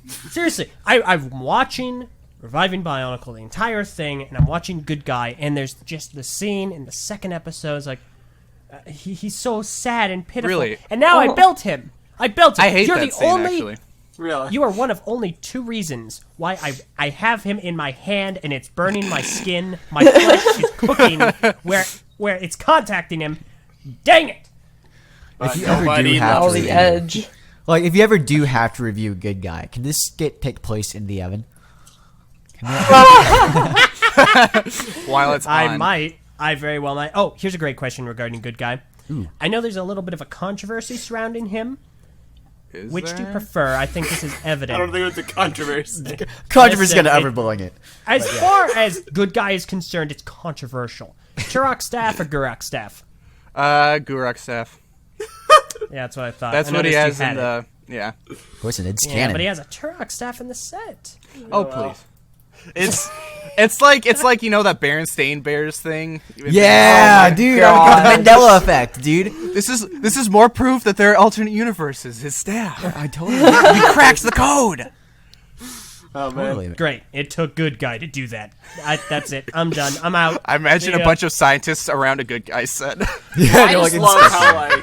Seriously, I'm watching Reviving Bionicle, the entire thing, and I'm watching Good Guy, and there's just the scene in the second episode, it's like, he's so sad and pitiful.
Really?
And now I built him. I
hate
You're
that
the
scene,
only,
actually.
Really?
You are one of only 2 reasons why I have him in my hand, and it's burning my skin. My flesh is cooking where it's contacting him. Dang it!
If you ever do have to
the edge.
Like, if you ever do have to review Good Guy, can this take place in the oven?
While it's on.
I very well might. Oh, here's a great question regarding Good Guy.
Ooh.
I know there's a little bit of a controversy surrounding him. Which do you
there?
prefer? I think this is evident.
I don't think it's a controversy.
Controversy's going to overblowing it.
As far as Good Guy is concerned, it's controversial. Turok staff or Gurak staff?
Gurak staff.
Yeah, that's what I thought.
That's
I
what he
noticed
has
you
in
had it.
the... Yeah.
Of course, it's
Yeah,
canon.
but he has a Turok staff in the set.
Oh, please. It's like that Berenstain Bears thing.
Yeah, dude, I got the Mandela effect, dude.
This is more proof that there are alternate universes. His staff.
I totally.
He cracks the code.
Oh man,
Totally.
Great. It took Good Guy to do that. That's it. I'm done. I'm out.
I imagine
See
a
ya.
bunch of scientists around a good guy set.
Yeah,
I
you're
just
like
love how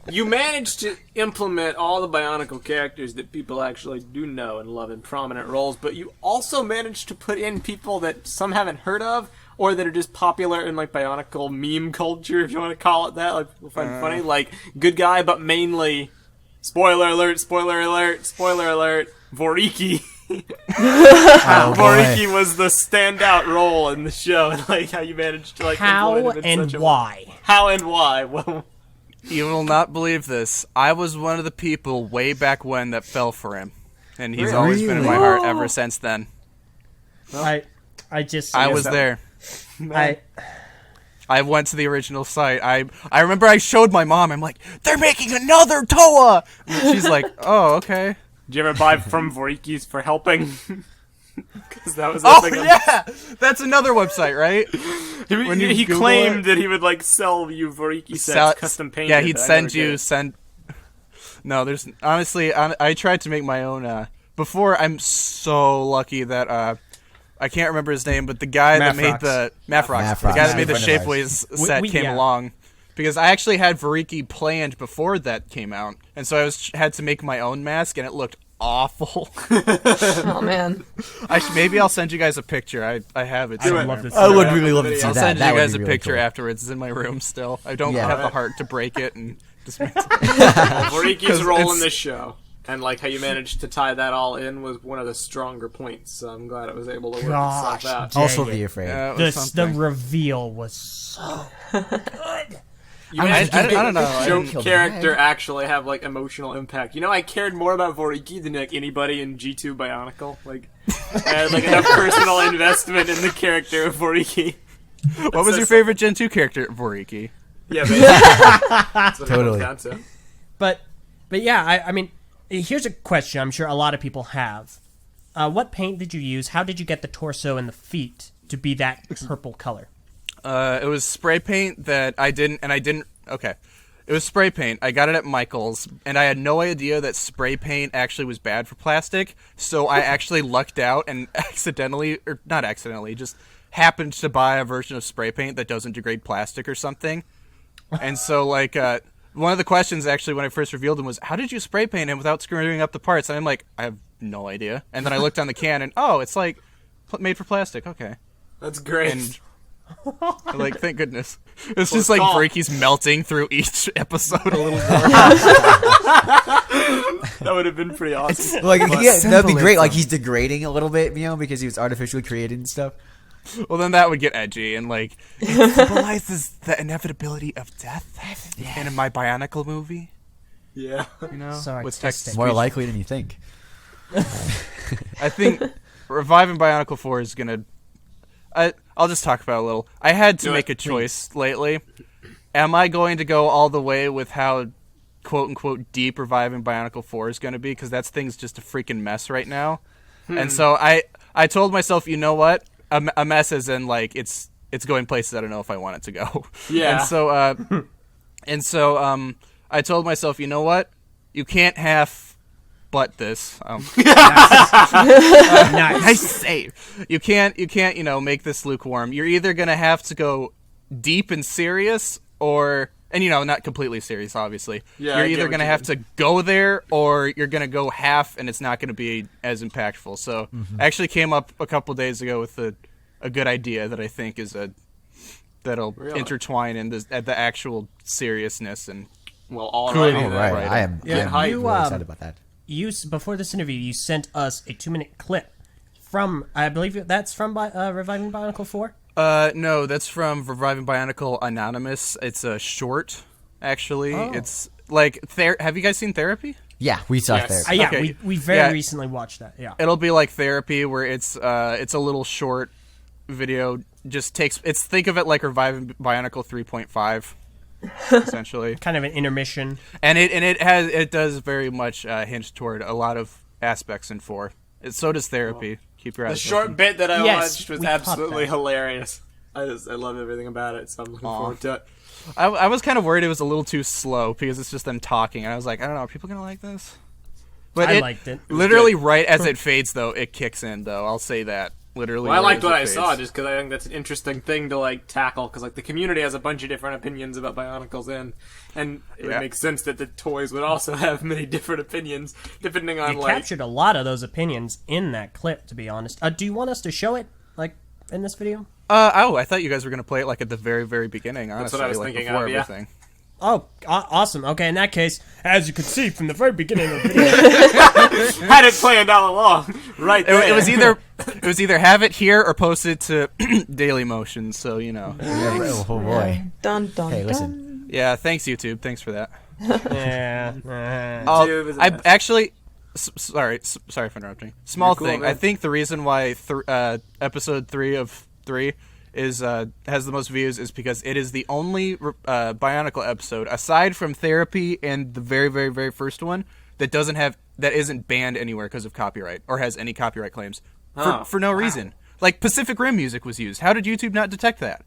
you managed to implement all the Bionicle characters that people actually do know and love in prominent roles, but you also managed to put in people that some haven't heard of, or that are just popular in like Bionicle meme culture, if you want to call it that. Like people find it funny, like Good Guy, but mainly spoiler alert, spoiler alert, spoiler alert, Voriki. Voriki was the standout role in the show, and like how you managed to like
How
implement it in
and
such a
why?
How and why? Well,
You will not believe this. I was one of the people way back when that fell for him, and he's always been in my heart ever since then.
I
was there.
I
went to the original site. I remember I showed my mom. I'm like, they're making another Toa. And she's like, oh, okay.
did you ever buy from Vorikis for helping? Because that was
yeah, that's another website, right?
He claimed that he would like sell you Voriki sets, custom painted.
Yeah, he'd send you. No, there's honestly, I tried to make my own before, I'm so lucky that I can't remember his name, but the guy that made the Mafrox, the guy that made the Shapeways set came along, because I actually had Voriki planned before that came out, and so I had to make my own mask, and it looked awful.
Oh man!
Maybe I'll send you guys a picture. I have it.
I would love to see
I would
that.
really love to see
I'll
that.
send you guys a
really
picture
cool.
afterwards. It's in my room still. I don't have the heart to break it and dismantle it.
Voriki's role in this show, and like how you managed to tie that all in, was one of the stronger points. So I'm glad it was able to work
Gosh,
itself out.
dang
Also,
it.
be afraid.
The reveal was so good.
You managed to
I
make
don't know.
the
I
joke
didn't
character actually have like emotional impact. You know, I cared more about Voriki than like anybody in G2 Bionicle. Like, I had like enough personal investment in the character of Voriki.
What was your favorite Gen 2 character, Voriki?
Yeah, basically. That's what it
Totally.
comes down to.
But yeah, I mean, here's a question I'm sure a lot of people have. What paint did you use? How did you get the torso and the feet to be that purple color?
It was spray paint that I didn't. Okay. It was spray paint. I got it at Michael's, and I had no idea that spray paint actually was bad for plastic, so I actually lucked out and not accidentally, just happened to buy a version of spray paint that doesn't degrade plastic or something. And so, like, one of the questions, actually, when I first revealed him was, how did you spray paint him without screwing up the parts? And I'm like, I have no idea. And then I looked on the can, and, oh, it's, like, made for plastic. Okay.
That's great.
And like, thank goodness. It's just like Voriki's melting through each episode a little more.
That would have been pretty awesome.
Like, that'd be great. Like, he's degrading a little bit, because he was artificially created and stuff.
Well, then that would get edgy, and like, it symbolizes the inevitability of death in my Bionicle movie.
Yeah.
You know,
So
with
artistic.
text
More likely than you think.
I think reviving Bionicle 4 is gonna. I'll just talk about it a little. I had to make a choice lately. Am I going to go all the way with how quote unquote deep reviving Bionicle 4 is going to be? Because that thing's just a freaking mess right now. And so I told myself, you know what? A mess as in like it's going places I don't know if I want it to go.
Yeah.
And so I told myself, you know what? You can't but this. Nice save. You can't, make this lukewarm. You're either gonna have to go deep and serious, or, and not completely serious, obviously.
Yeah,
you're either gonna have to go there, or you're gonna go half, and it's not gonna be as impactful. So, I actually came up a couple days ago with a good idea that I think is that'll intertwine in the actual seriousness and.
Well, all right.
All right. I am really excited about that.
Before this interview, you sent us a 2-minute clip from, I believe that's from Reviving Bionicle 4?
No, that's from Reviving Bionicle Anonymous. It's a short, actually.
Oh.
It's like, have you guys seen Therapy?
Yeah, we saw there.
Yeah,
Okay.
we very recently watched that, yeah.
It'll be like Therapy, where it's a little short video. Think of it like Reviving Bionicle 3.5. Essentially,
kind of an intermission,
and it does very much hint toward a lot of aspects in 4. So does Therapy. Keep your eyes.
The short bit that I watched was
we
absolutely hilarious. I love everything about it, so I'm looking forward to it.
I was kind of worried it was a little too slow because it's just them talking, and I was like, I don't know, are people gonna like this? But
I liked it.
Literally, right as it fades, though, it kicks in. Though I'll say that. Literally,
well, I liked what I
fades.
saw just because I think that's an interesting thing to like tackle because like the community has a bunch of different opinions about Bionicles and it would make sense that the toys would also have many different opinions depending on
you captured a lot of those opinions in that clip, to be honest. Do you want us to show it like in this video?
I thought you guys were gonna play it like at the very, very beginning. Honestly,
that's what I was
like,
thinking
before
of,
everything.
Oh, awesome. Okay, in that case, as you can see from the very beginning of the video,
had it planned all along. Right there.
It was either have it here or post it to Dailymotion. So
Oh boy.
Dun dun.
Hey,
dun.
listen.
Yeah, thanks YouTube. Thanks for that.
yeah.
I actually, sorry for interrupting. Small
You're cool,
thing.
man.
I think the reason why episode 3 of 3 is has the most views is because it is the only Bionicle episode aside from Therapy and the very, very, very first one that isn't banned anywhere because of copyright or has any copyright claims for no reason. Like Pacific Rim music was used. How did YouTube not detect that?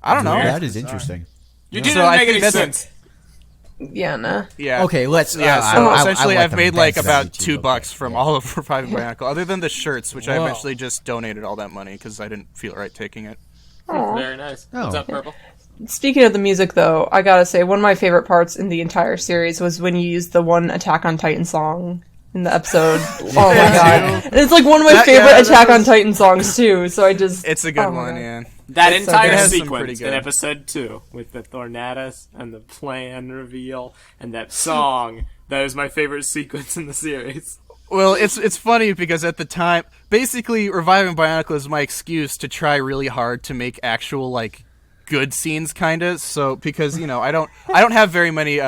I don't know.
That is interesting.
You didn't make any sense.
Yeah, nah.
Yeah.
Okay, let's.
Yeah, so essentially
I
I've made like about
$2
$2 from all of Reviving Bionicle, other than the shirts, which I eventually just donated all that money because I didn't feel right taking it.
Very nice. What's up, Purple?
Speaking of the music, though, I gotta say, one of my favorite parts in the entire series was when you used the one Attack on Titan song in the episode. Oh my god. And it's like one of my favorite Attack on Titan songs, too, so I just...
It's a good one, yeah.
That
It's
entire
it
sequence in episode 2 with the Thornatus and the plan reveal and that song, that is my favorite sequence in the series.
Well, it's funny because at the time, basically Reviving Bionicle is my excuse to try really hard to make actual like good scenes, kind of. So because I don't have very many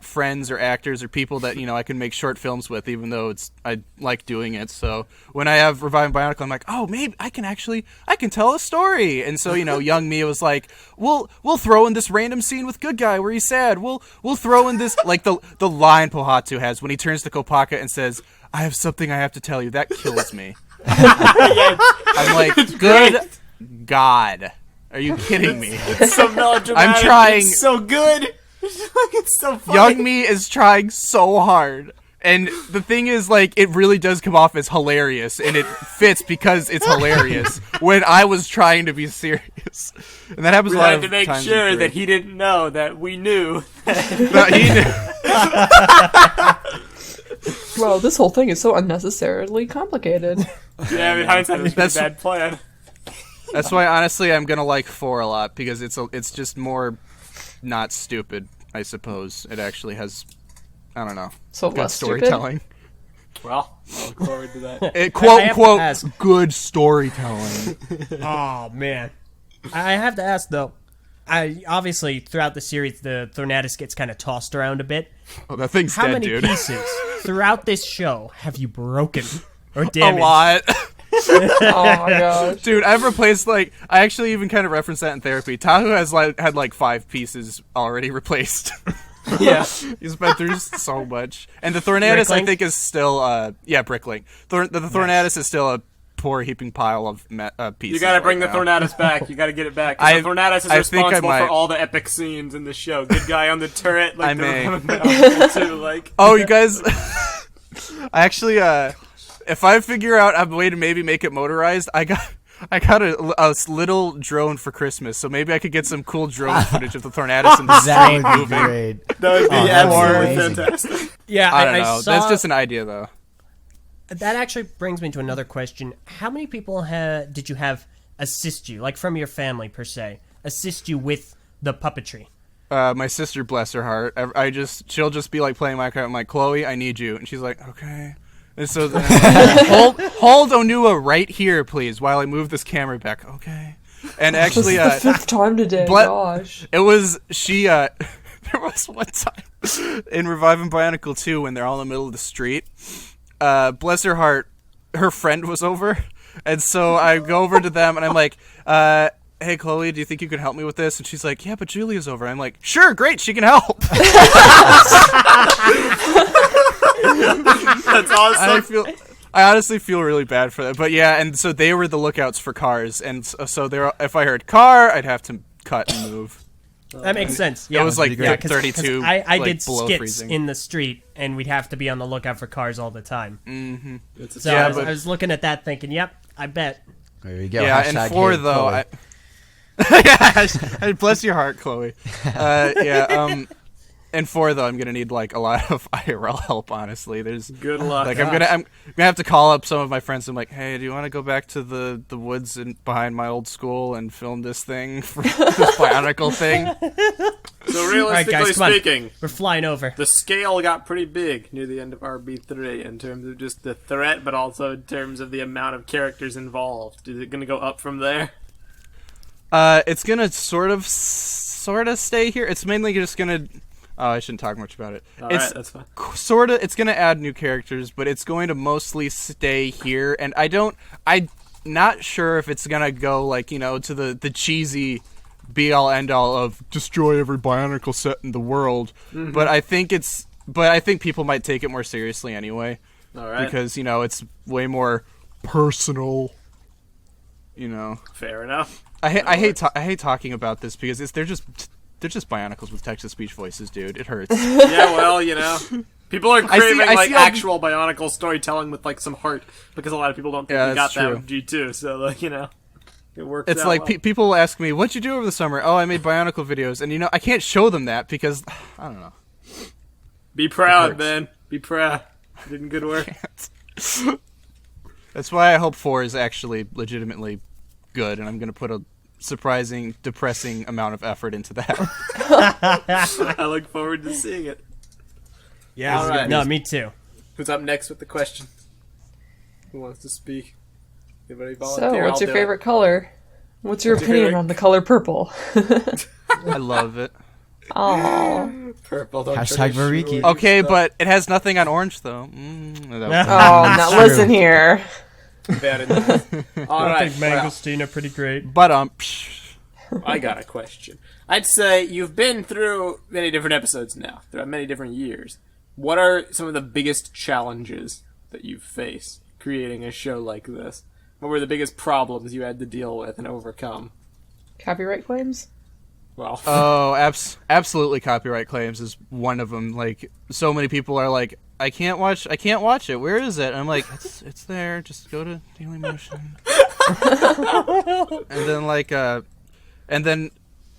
friends or actors or people that I can make short films with, even though I like doing it. So when I have Reviving Bionicle, I'm like, oh, maybe I can tell a story. And so young me was like, we'll throw in this random scene with Good Guy where he's sad. We'll throw in this like the line Pohatu has when he turns to Kopaka and says, I have something I have to tell you. That kills me. I'm like, good God, are you kidding me?
It's so melodramatic.
I'm trying.
It's so good. It's so funny.
Young me is trying so hard. And the thing is, like, it really does come off as hilarious, and it fits because it's hilarious when I was trying to be serious. And that happens a lot of times.
We had to make sure that he didn't know that we knew.
But he knew.
Wow, this whole thing is so unnecessarily complicated.
Yeah, I mean, hindsight was a bad plan.
That's why, honestly, I'm gonna like 4 a lot, because it's just more not stupid, I suppose. It actually has, I don't know,
so
good
less
storytelling.
Well, I look forward to that.
Quote, good storytelling.
Oh, man. I have to ask, though. Obviously, throughout the series, the Thornatus gets kind of tossed around a bit.
Oh, that thing's
How
dead,
many
dude.
pieces throughout this show have you broken or damaged?
A lot.
Oh my gosh.
Dude, I've replaced, I actually even kind of referenced that in therapy. Tahu has, had 5 pieces already replaced.
Yeah.
He's been through so much. And the Thornatus, I think, is still, Bricklink. The Thornatus is still a poor heaping pile of pieces.
You gotta bring
right
the
now.
Thornatus back. You gotta get it back. The Thornatus is responsible for all the epic scenes in the show. Good Guy on the turret,
I
the
may.
too, like.
Oh, you guys... I actually, if I figure out a way to maybe make it motorized, I got a little drone for Christmas, so maybe I could get some cool drone footage of the Thornatus in the street moving.
Great.
That would be absolutely fantastic.
Yeah,
I don't know.
saw,
That's just an idea, though.
That actually brings me to another question. How many people did you have assist you, like from your family, per se, assist you with the puppetry?
My sister, bless her heart, she'll just be like playing Minecraft. I'm like, Chloe, I need you, and she's like, okay. And so then hold Onua right here, please, while I move this camera back. Okay. And actually,
this is the 5th time today. Gosh.
It was there was one time in Reviving Bionicle 2 when they're all in the middle of the street. Bless her heart, her friend was over, and so I go over to them and I'm like, hey, Chloe, do you think you could help me with this? And she's like, yeah, but Julia's over. I'm like, sure, great, she can help.
That's awesome.
I honestly feel really bad for that. But yeah, and so they were the lookouts for cars, and so if I heard car, I'd have to cut and move.
That makes sense. Yeah,
it was like 32.
'cause I did
below
skits
freezing.
in the street, and we'd have to be on the lookout for cars all the time.
Mm-hmm.
So I was looking at that, thinking, "Yep, I bet."
There you go.
Yeah,
Hashtag
and 4
hey,
though.
Chloe.
Bless your heart, Chloe. And 4 though, I'm gonna need a lot of IRL help. Honestly, there's
good luck.
I'm gonna have to call up some of my friends. I'm like, hey, do you want to go back to the woods behind my old school and film this thing for this Bionicle thing?
So realistically
guys, come on.
speaking,
We're flying over.
the scale got pretty big near the end of RB3 in terms of just the threat, but also in terms of the amount of characters involved. Is it going to go up from there?
It's gonna sort of stay here. It's mainly just gonna. Oh, I shouldn't talk much about it.
Alright, that's fine.
It's gonna add new characters, but it's going to mostly stay here. And I'm not sure if it's gonna go to the cheesy be all end all of destroy every Bionicle set in the world. Mm-hmm. But I think people might take it more seriously anyway.
All right.
Because it's way more personal.
Fair enough.
I hate talking about this because they're just they're just Bionicles with text-to-speech voices, dude. It hurts.
Yeah, well, people are craving
I see all
actual Bionicle storytelling with some heart because a lot of people don't think we got that with G2. So it works.
It's
out
like
well.
people ask me, "What'd you do over the summer?" Oh, I made Bionicle videos, and I can't show them that because I don't know.
Be proud, man. Be proud. You did good work.
That's why I hope 4 is actually legitimately good, and I'm going to put a surprising, depressing amount of effort into that.
I look forward to seeing it.
Yeah,
all right.
No, me too.
Who's up next with the question? Who wants to speak? Anybody volunteer?
So, what's
I'll
your
do
favorite color? What's your opinion
favorite-
on the color purple?
I love it.
Aww.
Purple. Don't
Hashtag
turn your
Mariki.
shoe
Okay,
stuff.
but it has nothing on orange, though.
Oh, now listen here.
Bad enough. All
I
right.
think mangosteen are pretty great.
But
I got a question. I'd say you've been through many different episodes now, throughout many different years. What are some of the biggest challenges that you've faced creating a show like this? What were the biggest problems you had to deal with and overcome?
Copyright claims?
Well,
oh, absolutely, copyright claims is one of them. Like, so many people are like, I can't watch it. Where is it? And I'm like, it's there. Just go to Dailymotion. And then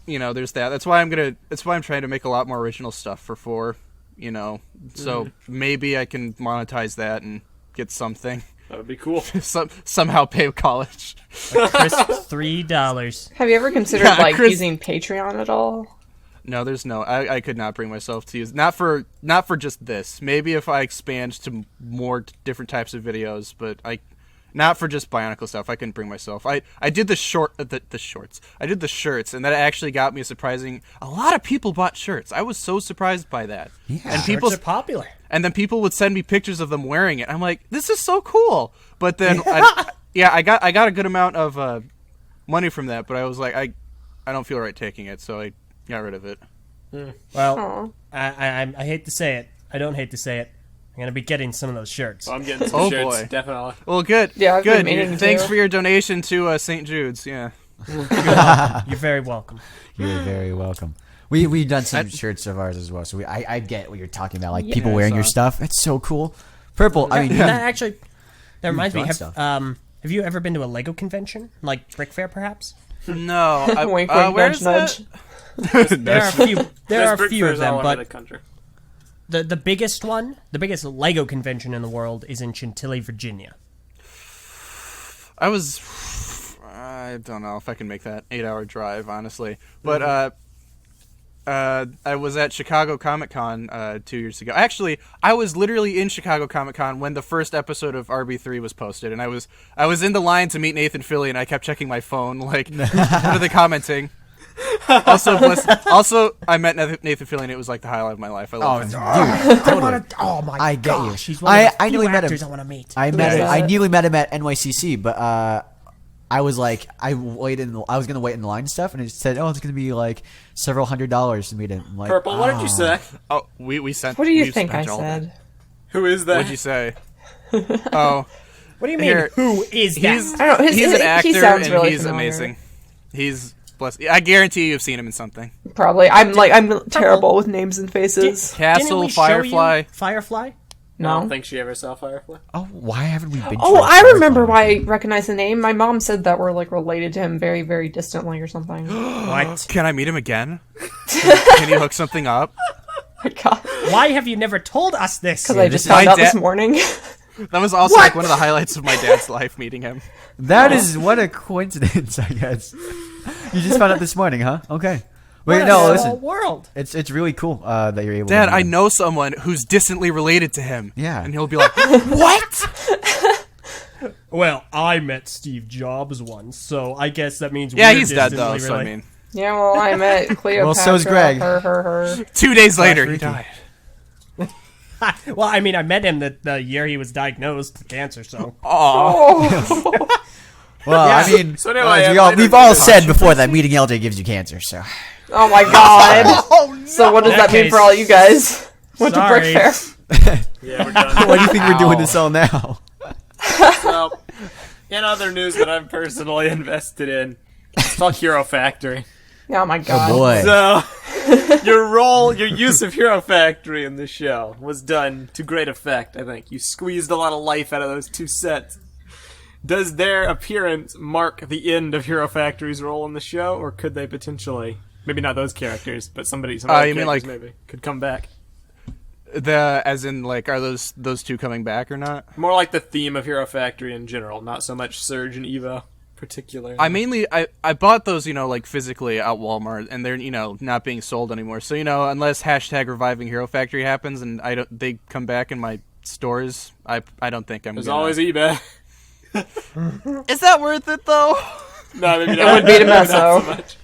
there's that. That's why I'm trying to make a lot more original stuff for 4. So maybe I can monetize that and get something.
that would be cool.
Somehow pay college.
A crisp $3.
Have you ever considered
Chris-
using Patreon at all?
No, there's no. I could not bring myself to use not for just this. Maybe if I expand to more different types of videos, but not for just Bionicle stuff. I couldn't bring myself. I did the shorts. I did the shirts, and that actually got me a lot of people bought shirts. I was so surprised by that.
Yeah.
And
Shirts are popular.
And then people would send me pictures of them wearing it. I'm like, this is so cool. But then I got a good amount of money from that, but I was like, I don't feel right taking it, so I got rid of it.
Well, I hate to say it. I don't hate to say it. I'm gonna be getting some of those shirts.
So I'm getting some
Oh,
shirts,
boy.
definitely.
Well, good.
Yeah, I've been
good.
meaning
Thanks
to.
for your donation to St. Jude's. Yeah.
You're very welcome.
You're very welcome. We've done some shirts of ours as well, so I get what you're talking about. Like people wearing your stuff. It's so cool. Purple. I mean,
That reminds me.
fun
Have,
stuff.
have you ever been to a Lego convention, like Brick Fair, perhaps?
No.
Wink, wink,
where's
nudge,
that?
nudge.
There are a few. There
There's
are a
brick
few of
fairs all
them,
over
but
the country.
the biggest one, the biggest Lego convention in the world, is in Chantilly, Virginia.
I don't know if I can make that 8-hour drive, honestly. But I was at Chicago Comic Con 2 years ago. Actually, I was literally in Chicago Comic Con when the first episode of RB3 was posted, and I was in the line to meet Nathan Fillion, and I kept checking my phone, like, what are they commenting? Also, I met Nathan Fillion. It was like the highlight of my life. I love him.
dude, totally.
Oh my
I get you.
gosh, he's one of the
I
few
nearly met
actors
him.
I want to meet.
I nearly met him at NYCC, but I was like, I was gonna wait in the line and stuff, and it said, oh, it's gonna be like several $100s to meet him. I'm like,
Purple, what did you say?
Oh, we sent.
What do you
we
think I
sent all that.
said?
Who is that?
What'd you say? Oh,
What do you mean?
Here,
Who is that?
I don't know.
he's an actor,
he sounds
and
really
he's
familiar.
amazing. He's blessed. I guarantee you've seen him in something.
Probably. I'm terrible with names and faces.
Didn't
Castle,
we show you
Firefly.
Firefly?
I
No.
don't think she ever saw Firefly.
oh, why haven't we been?
Oh,
to
I
Firefly?
remember why I recognize the name. My mom said that we're like related to him very, very distantly or something. Oh
What?
Can I meet him again? Can you hook something up?
my god.
Why have you never told us this?
Because I just
this is
found
my
out this
dad-
morning.
That was also like one of the highlights of my dad's life, meeting him.
That is what a coincidence, I guess. You just found out this morning, huh? Okay. Wait,
What
no,
a
listen.
small world.
It's really cool that you're able.
Dad,
to meet
I
him.
know someone who's distantly related to him.
Yeah.
And he'll be like, what?
Well, I met Steve Jobs once, so I guess that means
Yeah,
we're
he's dead
distantly
though, so I
related.
mean.
Yeah, well, I met Cleopatra.
Well, so's Greg.
Her.
2 days later, he
Ricky.
died.
Well, I mean, I met him the year he was diagnosed with cancer, so.
Aw.
Well,
Yeah.
I mean,
So anyway,
we've all said before that meeting LJ gives you cancer, so.
Oh my god. So what does that mean
case-
for all you guys? Went to
Sorry.
Brick Fair.
Yeah, we're done.
Why do you think we're doing this all now?
So, in other news that I'm personally invested in, let's talk Hero Factory.
Oh my god.
Boy.
So, Your use of Hero Factory in this show was done to great effect, I think. You squeezed a lot of life out of those two sets. Does their appearance mark the end of Hero Factory's role in the show, or could they potentially, maybe not those characters, but some other characters maybe, could come back?
As in, like, are those two coming back or not?
More like the theme of Hero Factory in general, not so much Surge and Eva particularly.
I bought those, like, physically at Walmart, and they're, not being sold anymore. So, unless #reviving Hero Factory happens and they come back in my stores, I don't think I'm
There's always eBay.
Is that worth it, though?
No, maybe not.
It would be to mess
so
up.
much.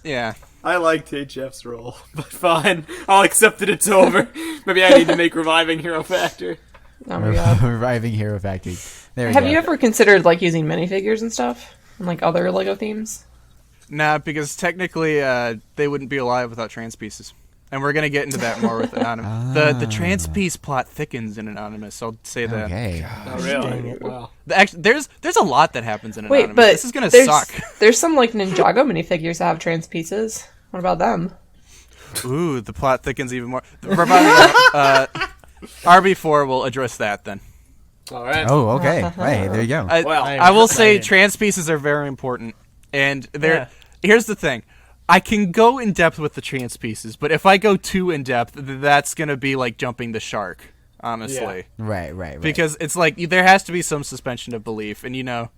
Yeah.
I liked HF's role, but fine. I'll accept that it's over. Maybe I need to make Reviving Hero Factory.
Oh my god.
Reviving Hero Factory. There we
Have
go.
you ever considered, like, using minifigures and stuff? And, like, other LEGO themes?
Nah, because technically they wouldn't be alive without trans pieces. And we're going to get into that more with Anonymous. The trans piece plot thickens in Anonymous, I'll say that.
Okay.
Oh, really? Wow.
Actually, there's a lot that happens in Anonymous.
Wait, but
this is going to suck.
There's some, like, Ninjago minifigures that have trans pieces. What about them?
Ooh, the plot thickens even more. RB4 will address that then.
All right.
Oh, okay. Right, there you go.
I will say trans pieces are very important. And here's the thing. I can go in depth with the trans pieces, but if I go too in depth, that's going to be like jumping the shark, honestly.
Yeah.
Right.
Because it's like there has to be some suspension of belief, and you can't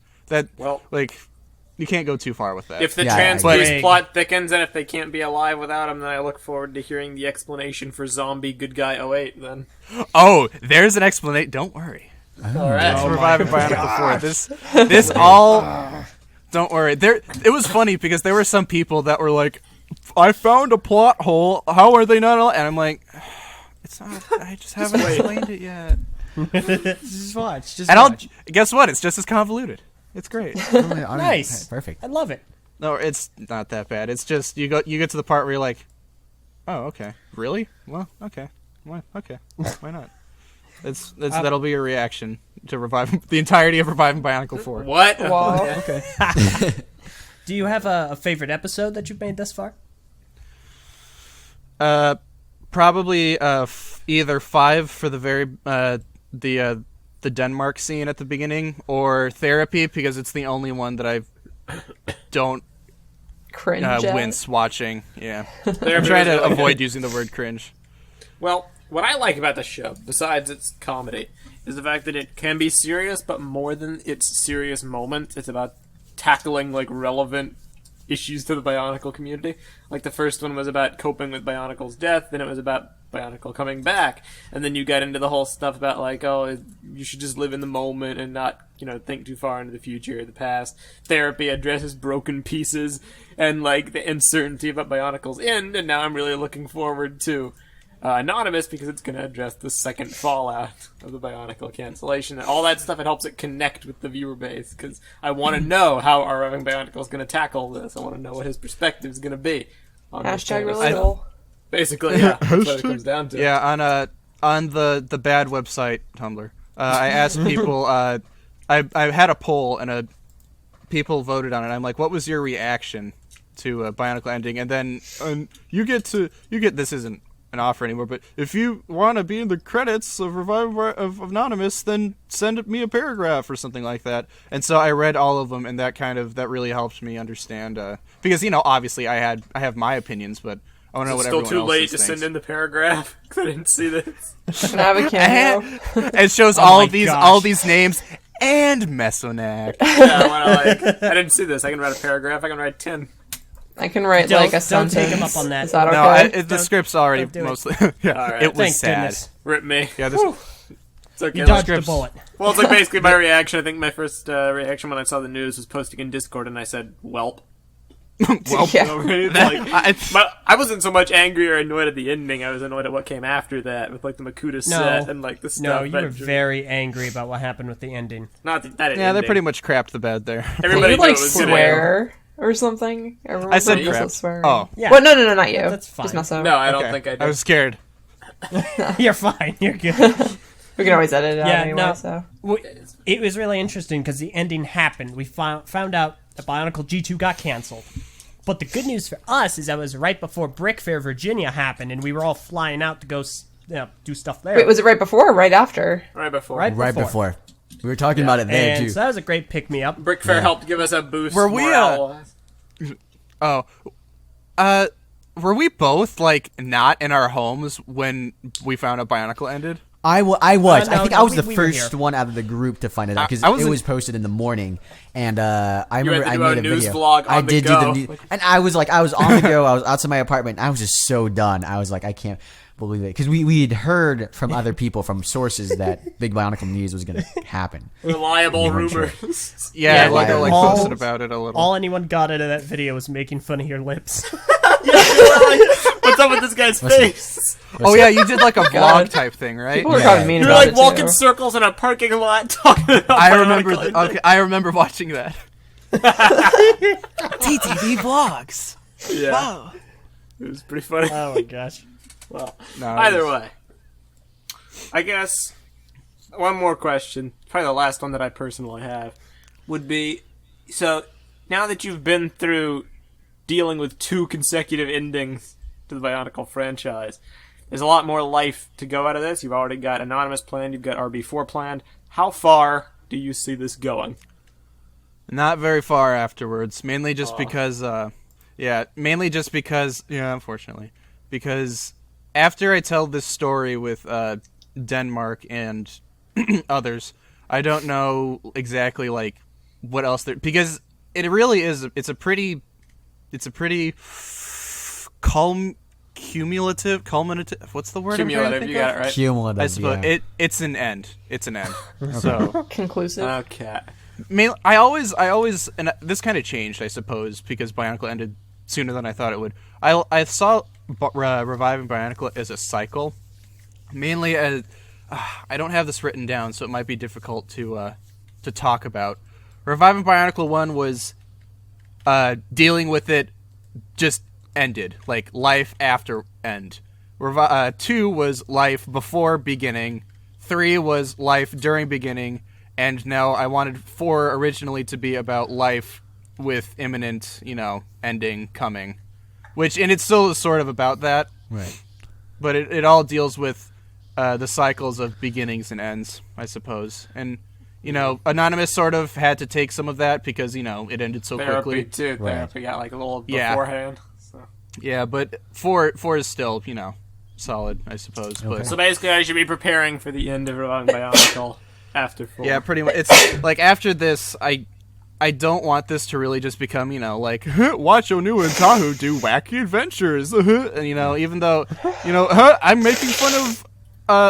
go too far with that.
If the trans piece plot thickens and if they can't be alive without him, then I look forward to hearing the explanation for Zombie Good Guy 08 then.
Oh, there's an explanation. Don't worry.
All right.
It's Reviving Bionicle 4. This all... Don't worry. It was funny because there were some people that were like, I found a plot hole. How are they not alive? And I'm like, it's not. I just haven't explained it yet.
Just watch.
Guess what? It's just as convoluted. It's great.
Nice.
Perfect.
I love it.
No, it's not that bad. It's just you get to the part where you're like, oh, okay, really? Well, okay, why not? That'll be your reaction to the entirety of Reviving Bionicle 4.
What?
Wow.
Okay. Do you have a favorite episode that you've made thus far?
Probably either 5 for the very the Denmark scene at the beginning, or Therapy because it's the only one that I don't
Cringe at?
wince watching. Yeah,
Therapy
I'm trying to
was really
avoid
good.
using the word cringe.
Well, what I like about the show, besides its comedy, is the fact that it can be serious, but more than its serious moments, it's about tackling like relevant issues to the Bionicle community. Like the first one was about coping with Bionicle's death, then it was about Bionicle coming back, and then you got into the whole stuff about like, oh, you should just live in the moment and not, think too far into the future or the past. Therapy addresses broken pieces and like the uncertainty about Bionicle's end, and now I'm really looking forward to Anonymous because it's going to address the second fallout of the Bionicle cancellation and all that stuff. It helps it connect with the viewer base because I want to know how our Reviving Bionicle is going to tackle this. I want to know what his perspective is going to be. On
Hashtag relatable.
Basically, yeah, that's what it comes down to.
Yeah, on the bad website Tumblr, I asked people. I had a poll and people voted on it. I'm like, what was your reaction to Bionicle ending? And then you get this isn't an offer anymore, but if you want to be in the credits of of Anonymous, then send me a paragraph or something like that. And so I read all of them, and that really helped me understand because obviously I have my opinions, but I want to know what everyone else
Still too late
thinks.
to send in the paragraph because I didn't see this.
Can I have a cameo?
It shows all these names and Mesonac.
Yeah, I didn't see this. I can write a paragraph. I can write 10.
I can write
Don't
sentence.
take him up on that.
Is that okay?
No, the script's already
don't do it.
mostly. Yeah,
All right.
it was
Thank
sad.
goodness.
Rip me.
Yeah,
It's okay.
You dodged a
scripts.
bullet.
Well, it's like basically my reaction. I think my first reaction when I saw the news was posting in Discord, and I said, "Welp."
Yeah.
I wasn't so much angry or annoyed at the ending. I was annoyed at what came after that with like the Makuta set and like the stuff.
No, you were very angry about what happened with the ending.
Not that
Yeah, they pretty much crapped the bed there.
Everybody
Did
knew
you
it was gonna
swear or something?
I said crap.
Swear.
Oh,
Yeah.
Well, no, not you.
That's fine.
Just Meso.
No, I don't
okay.
think I did.
I was scared.
You're fine. You're good.
We can always edit it out
Yeah,
anyway.
no.
So
It was really interesting because the ending happened. We found out that Bionicle G2 got canceled. But the good news for us is that was right before Brick Fair Virginia happened, and we were all flying out to go do stuff there.
Wait, was it right before or right after?
Right before.
Right before. We were talking about it there
and
too.
so that was a great pick-me-up.
Brick Fair helped give us a boost.
Were we,
morale-wise.
Were we both, like, not in our homes when we found out Bionicle ended?
I was.
no,
I think I was the
we were
first
here.
one out of the group to find it out because
I
it
wasn't-
was posted in the morning, and I remember
had to
I
do
made
a
a
news
video.
vlog
I
on the
did
go.
do the news, and I was on the go. I was outside my apartment. And I was just so done. I was like, I can't believe it because we had heard from other people from sources that Big Bionicle News was going to happen.
Reliable
We weren't sure.
rumors.
Yeah,
Yeah,
like I like
all-
posted about it a little.
All anyone got out of that video was making fun of your lips.
What's up with this guy's face?
Oh yeah, you did like a vlog type thing, right?
People were
Yeah.
kind of mean
You're
about
like
it,
walking
too.
circles in a parking lot talking about
I remember.
Bionicle.
Okay, I remember watching that. TTV vlogs.
Yeah.
Wow.
It was pretty funny.
Oh my gosh.
Well,
No,
either way. I guess one more question, probably the last one that I personally have, would be, so now that you've been through dealing with 2 consecutive endings to the Bionicle franchise, there's a lot more life to go out of this. You've already got Anonymous planned, you've got RB4 planned. How far do you see this going?
Not very far afterwards. Mainly just because, unfortunately, because after I tell this story with Denmark and others, I don't know exactly like what else there, because it really is. It's a pretty culminative. What's the word?
Cumulative, you got it right.
Cumulative.
I suppose
yeah.
it's an end. It's an end. So.
Conclusive.
Okay.
I always, and this kind of changed, I suppose, because Bionicle ended sooner than I thought it would. I saw reviving Bionicle as a cycle, mainly as I don't have this written down, so it might be difficult to talk about. Reviving Bionicle 1 was dealing with it, just ended, like life after end. 2 was life before beginning. 3 was life during beginning. And now I wanted 4 originally to be about life with imminent, ending coming. And it's still sort of about that.
Right.
But it all deals with the cycles of beginnings and ends, I suppose. And, Anonymous sort of had to take some of that because, it ended so
Therapy,
quickly.
too.
Right.
Therapy got like a little
Yeah.
beforehand. So.
Yeah, but 4 is still, solid, I suppose. But
So basically, I should be preparing for the end of Reviving Bionicle after 4.
yeah, pretty much. It's like after this, I don't want this to really just become, like, watch Onu and Tahu do wacky adventures. And, even though, I'm making fun of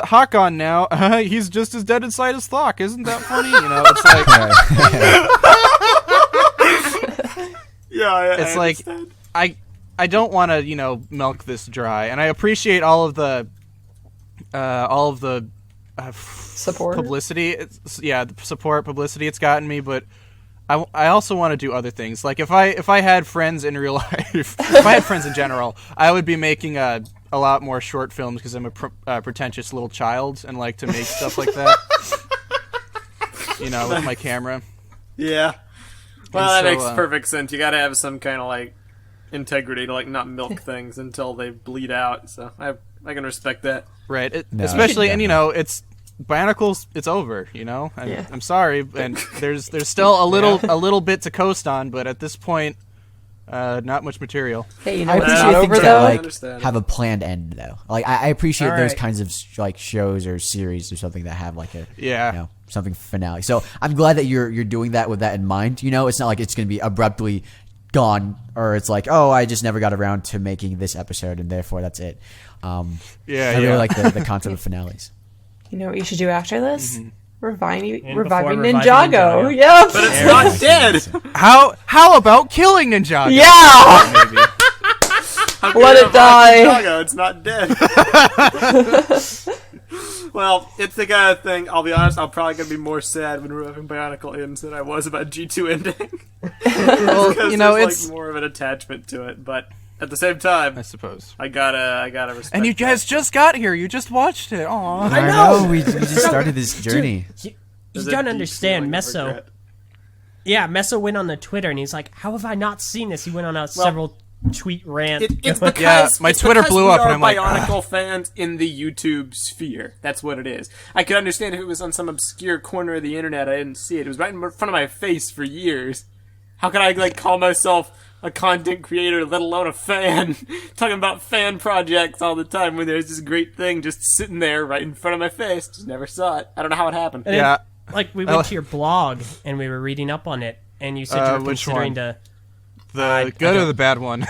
Hakon now. He's just as dead inside as Thok. Isn't that funny? It's like...
Yeah,
it's like, I don't want to, milk this dry. And I appreciate all of the
Support.
publicity. The support, publicity it's gotten me, but I also want to do other things. Like if I had friends in real life, if I had friends in general, I would be making a lot more short films because I'm a pretentious little child and like to make stuff like that. With my camera.
Yeah. Well, that
so,
makes perfect sense. You gotta have some kind of, like, integrity to, like, not milk things until they bleed out, so I can respect that.
Right.
No,
Especially, and,
definitely.
it's... Bionicles, it's over,
Yeah.
I'm sorry, and there's still a little bit to coast on, but at this point, not much material.
Hey, you know
I
what's
appreciate
not
things
over
that
though?
like
Understand.
have a planned end though. Like I appreciate
All
those
right.
kinds of like shows or series or something that have like a
Yeah.
something finale. So I'm glad that you're doing that with that in mind. It's not like it's going to be abruptly gone or it's like I just never got around to making this episode and therefore that's it. I really like the concept of finales.
You know what you should do after this?
Mm-hmm.
Reviving
before Reviving
Ninjago.
Ninjago.
Yep.
But it's not dead!
How about killing Ninjago?
Yeah.
Maybe.
How can
Let
you
it
revive
die.
Ninjago? It's not dead. Well, it's the kind of thing, I'll be honest, I'm probably going to be more sad when Reviving Bionicle ends than I was about G2 ending.
Well,
Because there's
it's
like more of an attachment to it, but at the same time,
I suppose.
I gotta respect
And you
that.
guys just got here. You just watched it. Aw.
I know we just started this journey.
You
There's a
don't
deep
understand,
feeling of
Meso.
regret.
Yeah, Mesa went on the Twitter and he's like, "How have I not seen this?" He went on a several tweet rant.
It's because
my Twitter blew up, and I'm like,
Bionicle fans in the YouTube sphere. That's what it is. I could understand if it was on some obscure corner of the internet. I didn't see it. It was right in front of my face for years. How can I call myself a content creator, let alone a fan? Talking about fan projects all the time when there's this great thing just sitting there right in front of my face. Just never saw it. I don't know how it happened.
And then, we went to your blog and we were reading up on it, and you said you were considering to.
The good or the bad one?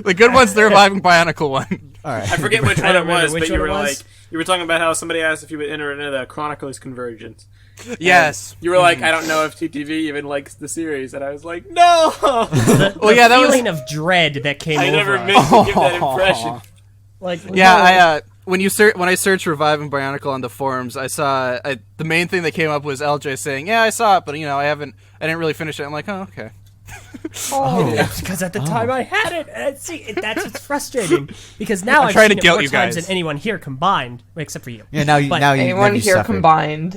The good one's the reviving Bionicle one.
All right.
I forget which one it was, but you were
was.
you were talking about how somebody asked if you would enter into the Chronicles Convergence.
Yes.
You were like, I don't know if TTV even likes the series, and I was like, no!
The feeling of dread that came over
I never
us.
meant to give that impression.
When I searched reviving Bionicle on the forums, I saw the main thing that came up was LJ saying, "Yeah, I saw it, but I didn't really finish it." I'm like, "Oh, okay."
Because at the time I had it. And see, that's what's frustrating. Because now I've
trying
seen
to
it
guilt
more
you
times
guys.
than anyone here combined, except for you.
Yeah, now you
Anyone here
suffered.
combined?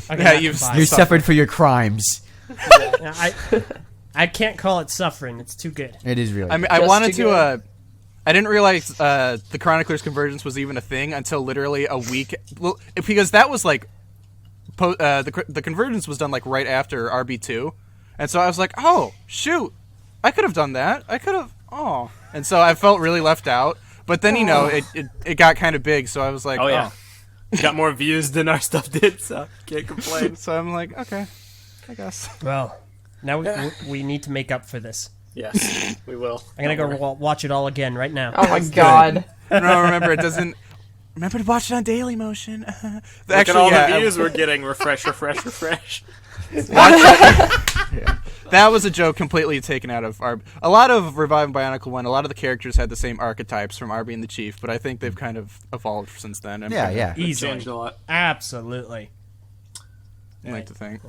Okay,
Yeah,
not
you've
combined.
You suffered for your crimes.
I can't call it suffering. It's too good.
It is really.
I mean,
Just
I wanted
to
to. I didn't realize the Chroniclers Convergence was even a thing until literally a week. Well, because that was like, the Convergence was done like right after RB2, and so I was like, oh shoot, I could have done that. I could have. Oh, and so I felt really left out. But then it got kind of big, so I was like,
Oh, yeah. Got more views than our stuff did, so can't complain.
So I'm like, okay, I guess.
Well, now we need to make up for this.
Yes, we will.
I'm gonna go watch it all again right now.
Oh my god.
No, remember, it doesn't. Remember to watch it on Dailymotion.
Look at all the views we're getting. Refresh.
That was a joke completely taken out of Arby. A lot of Reviving Bionicle 1, a lot of the characters had the same archetypes from Arby and the Chief, but I think they've kind of evolved since then.
Yeah.
Easily.
Changed a lot.
Absolutely.
I like to think.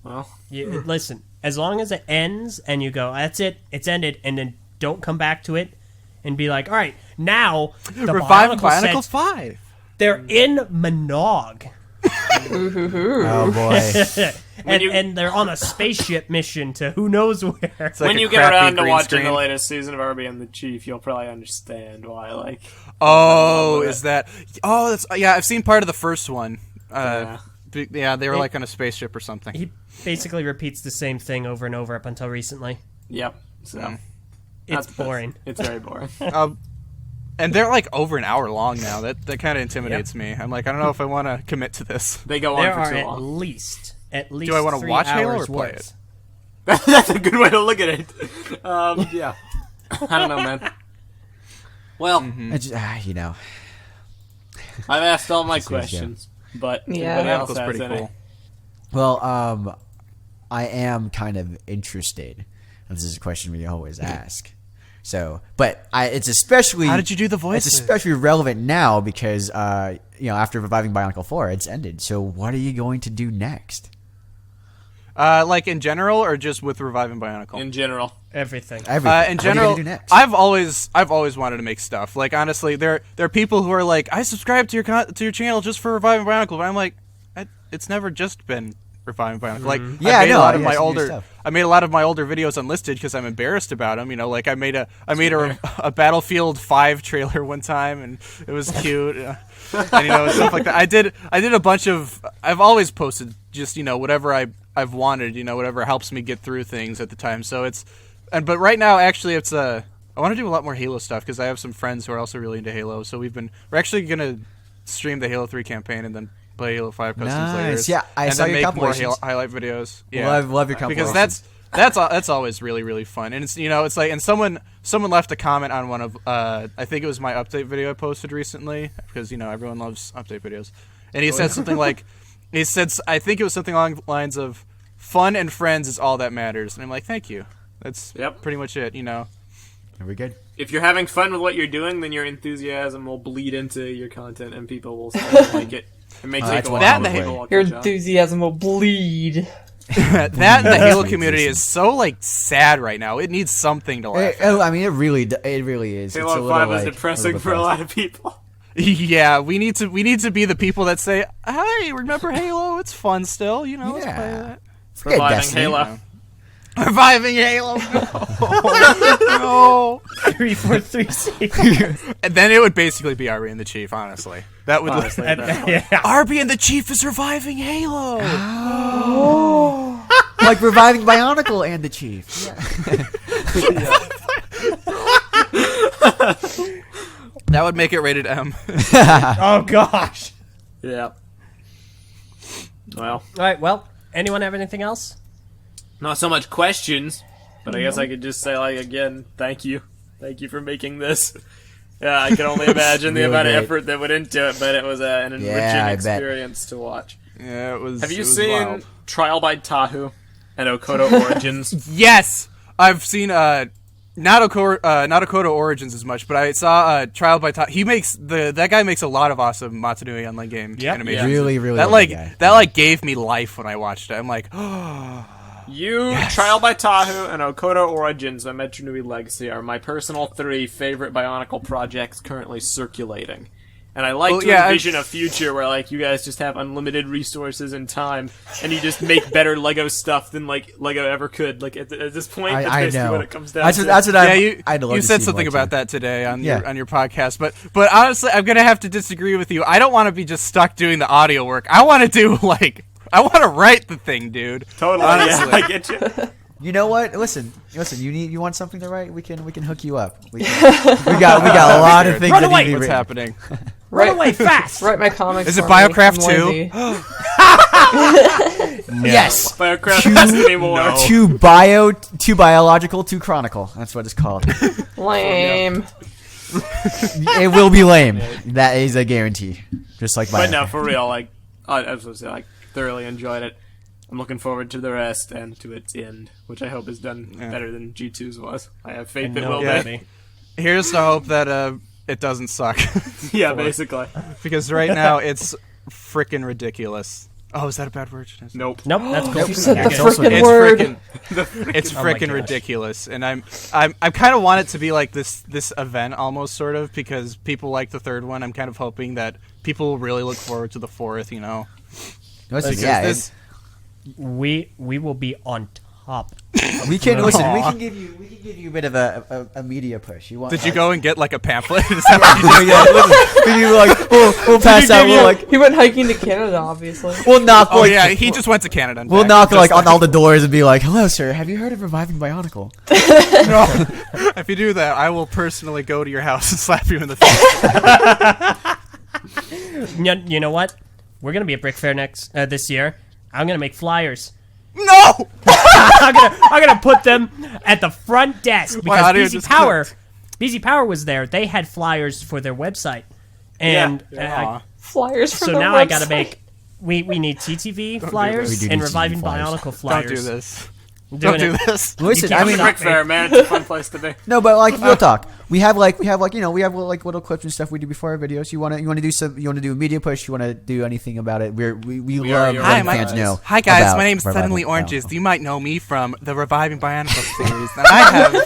Well,
Listen, as long as it ends and you go, that's it, it's ended, and then don't come back to it and be like, all right, now the
Reviving
Bionicle
Bionicle
sets,
5.
they're in Monog.
Oh boy.
And they're on a spaceship mission to who knows where.
It's like
when
a
you get
crappy
around to
green
watching
screen.
the latest season of Arby and the Chief, you'll probably understand why.
Oh, is that? Oh, that's I've seen part of the first one.
Yeah.
Yeah, they were like on a spaceship or something.
He basically repeats the same thing over and over up until recently.
Yep. So
It's boring.
It's very boring.
And they're like over an hour long now. That kind of intimidates me. I'm like, I don't know if I want to commit to this.
They go
There
on
are
for too
at
long.
least
Do I want to
3
watch Halo or
hours
play
worth.
it?
That's a good way to look at it. Yeah. I don't know, man. Well,
It's just,
I've asked all my
Just seems,
questions, but
Yeah.
anybody else
Bionicle's
has
pretty
any?
cool.
Well, I am kind of interested. And this is a question we always ask. So, but it's especially.
How did you do the voices?
It's especially relevant now because after reviving Bionicle 4, it's ended. So, what are you going to do next?
Like in general, or just with Reviving Bionicle?
In general.
Everything.
Everything.
In
What are you
general,
gonna do next?
I've always wanted to make stuff. Like honestly, there are people who are like, I subscribe to your channel just for Reviving Bionicle, but I'm like, it's never just been Reviving Bionicle. Like,
Yeah,
I made
I
a
know,
lot of
yeah,
my
some new
older,
stuff.
I made a lot of my older videos unlisted because I'm embarrassed about them. Like I made a Battlefield 5 trailer one time, and it was cute. And stuff like that. I did a bunch of. I've always posted just whatever I've wanted. Whatever helps me get through things at the time. So but right now actually it's I want to do a lot more Halo stuff because I have some friends who are also really into Halo. So we're actually gonna stream the Halo 3 campaign and then play Halo 5 customs later.
Nice. Yeah, I
and
saw
then
your
make more
compilations.
highlight videos. Yeah,
Love your
because
compilations.
that's always really really fun. And it's it's like, and someone left a comment on one of I think it was my update video I posted recently because everyone loves update videos, and he said something like, I think it was something along the lines of, fun and friends is all that matters. And I'm like, thank you. That's pretty much it.
Are we good?
If you're having fun with what you're doing, then your enthusiasm will bleed into your content, and people will start to like it. It may take
that's
a
one
while.
hell of a
but people will
Your
catch on.
enthusiasm will bleed.
that and the Halo community is so sad right now. It needs something to laugh at.
I mean, it really is.
Halo
it's a little,
5 is
like,
depressing for a lot of people.
Yeah, we need to be the people that say, "Hey, remember Halo? It's fun still. Let's play
Yeah.
that."
Reviving
Destiny.
Halo.
Reviving Halo. No.
343C.
And then it would basically be Arby and the Chief, honestly. That would
Honestly,
Yeah.
Arby and the Chief is reviving Halo.
Like reviving Bionicle and the Chief.
That would make it rated M.
Oh gosh.
Yeah. Well,
All right. Well, anyone have anything else?
not so much questions, but I guess I could just say, like, again, thank you. Thank you for making this. Yeah, I can only imagine the
Really
amount of
great.
effort that went into it, but it was an enriching
I bet.
experience to watch.
Yeah, it was.
Have
it
you
was
seen
wild.
Trial by Tahu and Okoto Origins?
Yes, I've seen not Okoto Origins as much, but I saw Trial by Tahu. He makes that guy makes a lot of awesome Matsunui online game animations.
Really, really.
That
lovely guy.
that gave me life when I watched it. I'm like,
Trial by Tahu and Okoto Origins and Metronui Legacy are my personal 3 favorite Bionicle projects currently circulating. And I like to envision a future where, like, you guys just have unlimited resources and time, and you just make better Lego stuff than, like, Lego ever could. Like, at this point, that's
I
basically
know.
what it comes down
That's
to.
what I'd love
you
to
said
see
something
more
about
too.
that today on
Yeah.
your podcast, but honestly, I'm gonna have to disagree with you. I don't want to be just stuck doing the audio work. I want to do I want to write the thing, dude.
Totally,
Honestly.
yeah, I get you.
You know what? Listen. You want something to write? We can hook you up. We got a lot of things
Run
that
away!
need to be
What's
written.
happening?
Run away fast!
Write my comics.
Is it
for me.
Biocraft
I'm
2?
lazy.
Yes.
Biocraft has to be more.
Two biological, two chronicle. That's what it's called.
Lame.
It will be lame. That is a guarantee. Just like
But
Bionicle.
no, for real, like, I was supposed to say, like, thoroughly enjoyed it. I'm looking forward to the rest and to its end, which I hope is done better than G2's was. I have faith it will
yeah.
be.
Here's to hope that it doesn't suck.
Yeah, basically.
Because right now it's freaking ridiculous. Oh, is that a bad word?
Nope.
Nope, that's cool.
You said the
You're good.
frickin'
It's
word.
freaking it's
Oh my
freaking
gosh.
ridiculous, and I'm kind of want it to be like this event almost sort of because people like the third one. I'm kind of hoping that people will really look forward to the fourth. You know,
Listen,
because
yeah,
this
We will be on top.
we can listen. We
Aw.
can give you a bit of a media push. You want?
did you go and get like a pamphlet? Is that what you did?
Yeah, listen, you like we'll pass out. We'll like
He went hiking to Canada, obviously.
we'll knock.
Oh
like,
yeah, he just went to Canada. And
We'll
back,
knock
just
like on all the doors and be like, "Hello, sir. Have you heard of reviving Bionicle?"
If you do that, I will personally go to your house and slap you in the face.
You know what? We're gonna be at Brick Fair this year. I'm gonna make flyers.
No.
I'm gonna put them at the front desk because
audio
BZ
just
Power,
clicked.
BZ Power was there. They had flyers for their website, and
Aw.
Flyers for
so
the
now
website.
I gotta make. We need TTV flyers
We do
and
need
reviving
TTV flyers.
Bionicle flyers.
Don't do this.
I'm
Don't
doing
do
it.
this.
Listen,
can't
I
I'm
mean,
the Brick Fair, man. It's a fun place to be.
no, but like real talk. We have like we have like little clips and stuff we do before our videos. You want to do a media push? You want to do anything about it? We love
your
letting
Hi,
fans know.
Hi guys,
about
my name's
Reviving
Suddenly Oranges.
Bionicle.
You might know me from the Reviving Bionicle series. And I have.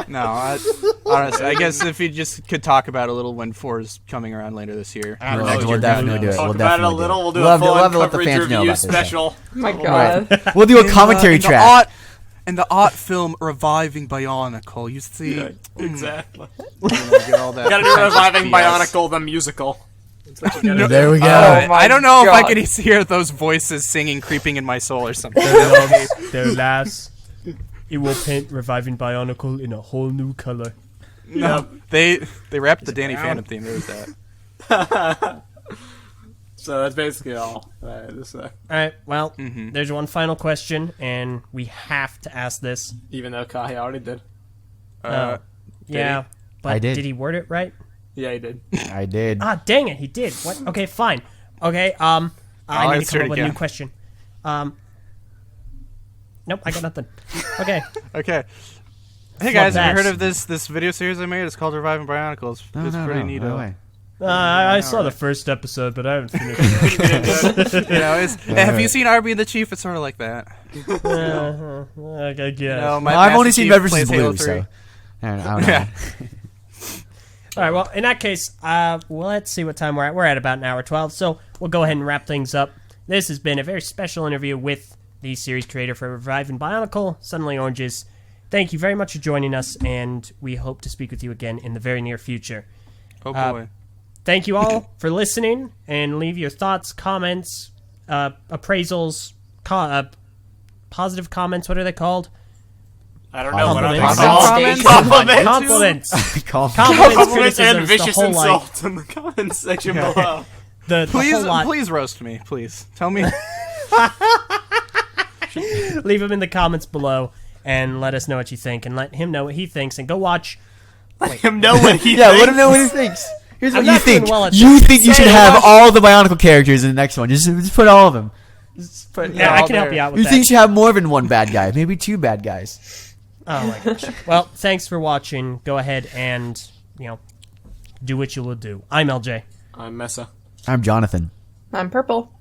Honestly, I guess if you just could talk about it a little when 4 is coming around later this year.
We'll definitely do it.
Talk
We'll
about it a
definitely do
little. We'll do
Love
a
to-
full
love to let the
coverage
fans know
review
about this, yeah.
special.
Oh my god.
We'll do a commentary
in the
track.
in the art film Reviving Bionicle, you see,
Yeah, exactly.
get all that.
Gotta do Reviving
Yes.
Bionicle the musical. That's what you gotta do.
There we go.
Oh my
I don't know if I
God.
could hear those voices singing "Creeping in My Soul" or something.
Their last. It will paint Reviving Bionicle in a whole new color.
No, they rapped the Danny Phantom theme. There was that.
So that's basically all I had to say.
All right. Well,
Mm-hmm.
there's one final question, and we have to ask this.
Even though Kahi already did.
Yeah, but
I did.
he word it right?
Yeah, he did.
I did.
Ah, dang it, he did. What? Okay, fine. Okay, I need to
answer
come
it
up with a new
again.
question. Nope, I got nothing. Okay.
Okay. Hey guys, have you
that.
heard of this video series I made? It's called Reviving Bionicle. It's pretty neat.
No way.
I saw the first episode, but I haven't finished it.
You know, have you seen Arby and the Chief? It's sort of like that.
I guess.
No, my
Well, I've
Master
only seen
Chief
Red vs.
plays Halo
Blue,
3.
so I don't know.
Yeah.
All right, well, in that case, well, let's see what time we're at. We're at about an hour 12, so we'll go ahead and wrap things up. This has been a very special interview with the series creator for Reviving Bionicle, SuddenlyOranges. Thank you very much for joining us, and we hope to speak with you again in the very near future.
Oh boy.
Thank you all for listening, and leave your thoughts, comments, appraisals, positive comments. What are they called?
I don't know. What are they
Compliments.
called?
Compliments.
Compliments and
criticisms,
vicious
the whole lot.
insults in the comments section below.
The whole lot.
Please roast me, please. Tell me.
Leave them in the comments below and let us know what you think, and let him know what he thinks, and go watch.
Let him know what he
Yeah,
thinks.
let him know what he thinks. Here's what
I'm
you
not doing
think.
well at
You
this.
think you should have all the Bionicle characters in the next one. Just put all of them.
Yeah, I can help you out with
You
that.
think you should have more than one bad guy, maybe 2 bad guys.
Oh my gosh. Well, thanks for watching. Go ahead and, do what you will do. I'm LJ.
I'm Mesa.
I'm Jonathan.
I'm purple.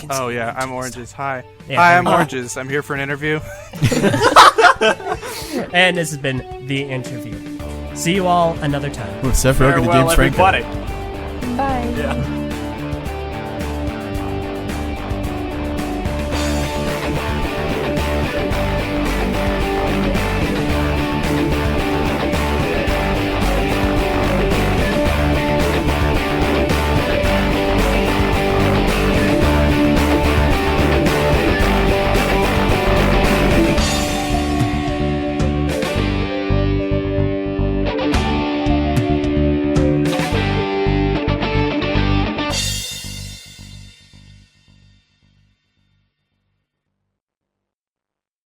Oh yeah, I'm Oranges. Hi.
Yeah,
Hi, I'm Oranges. I'm here for an interview.
And this has been The Interview. See you all another time.
Seth Rogen and
Farewell,
James Franco.
everybody.
Bye.
Yeah.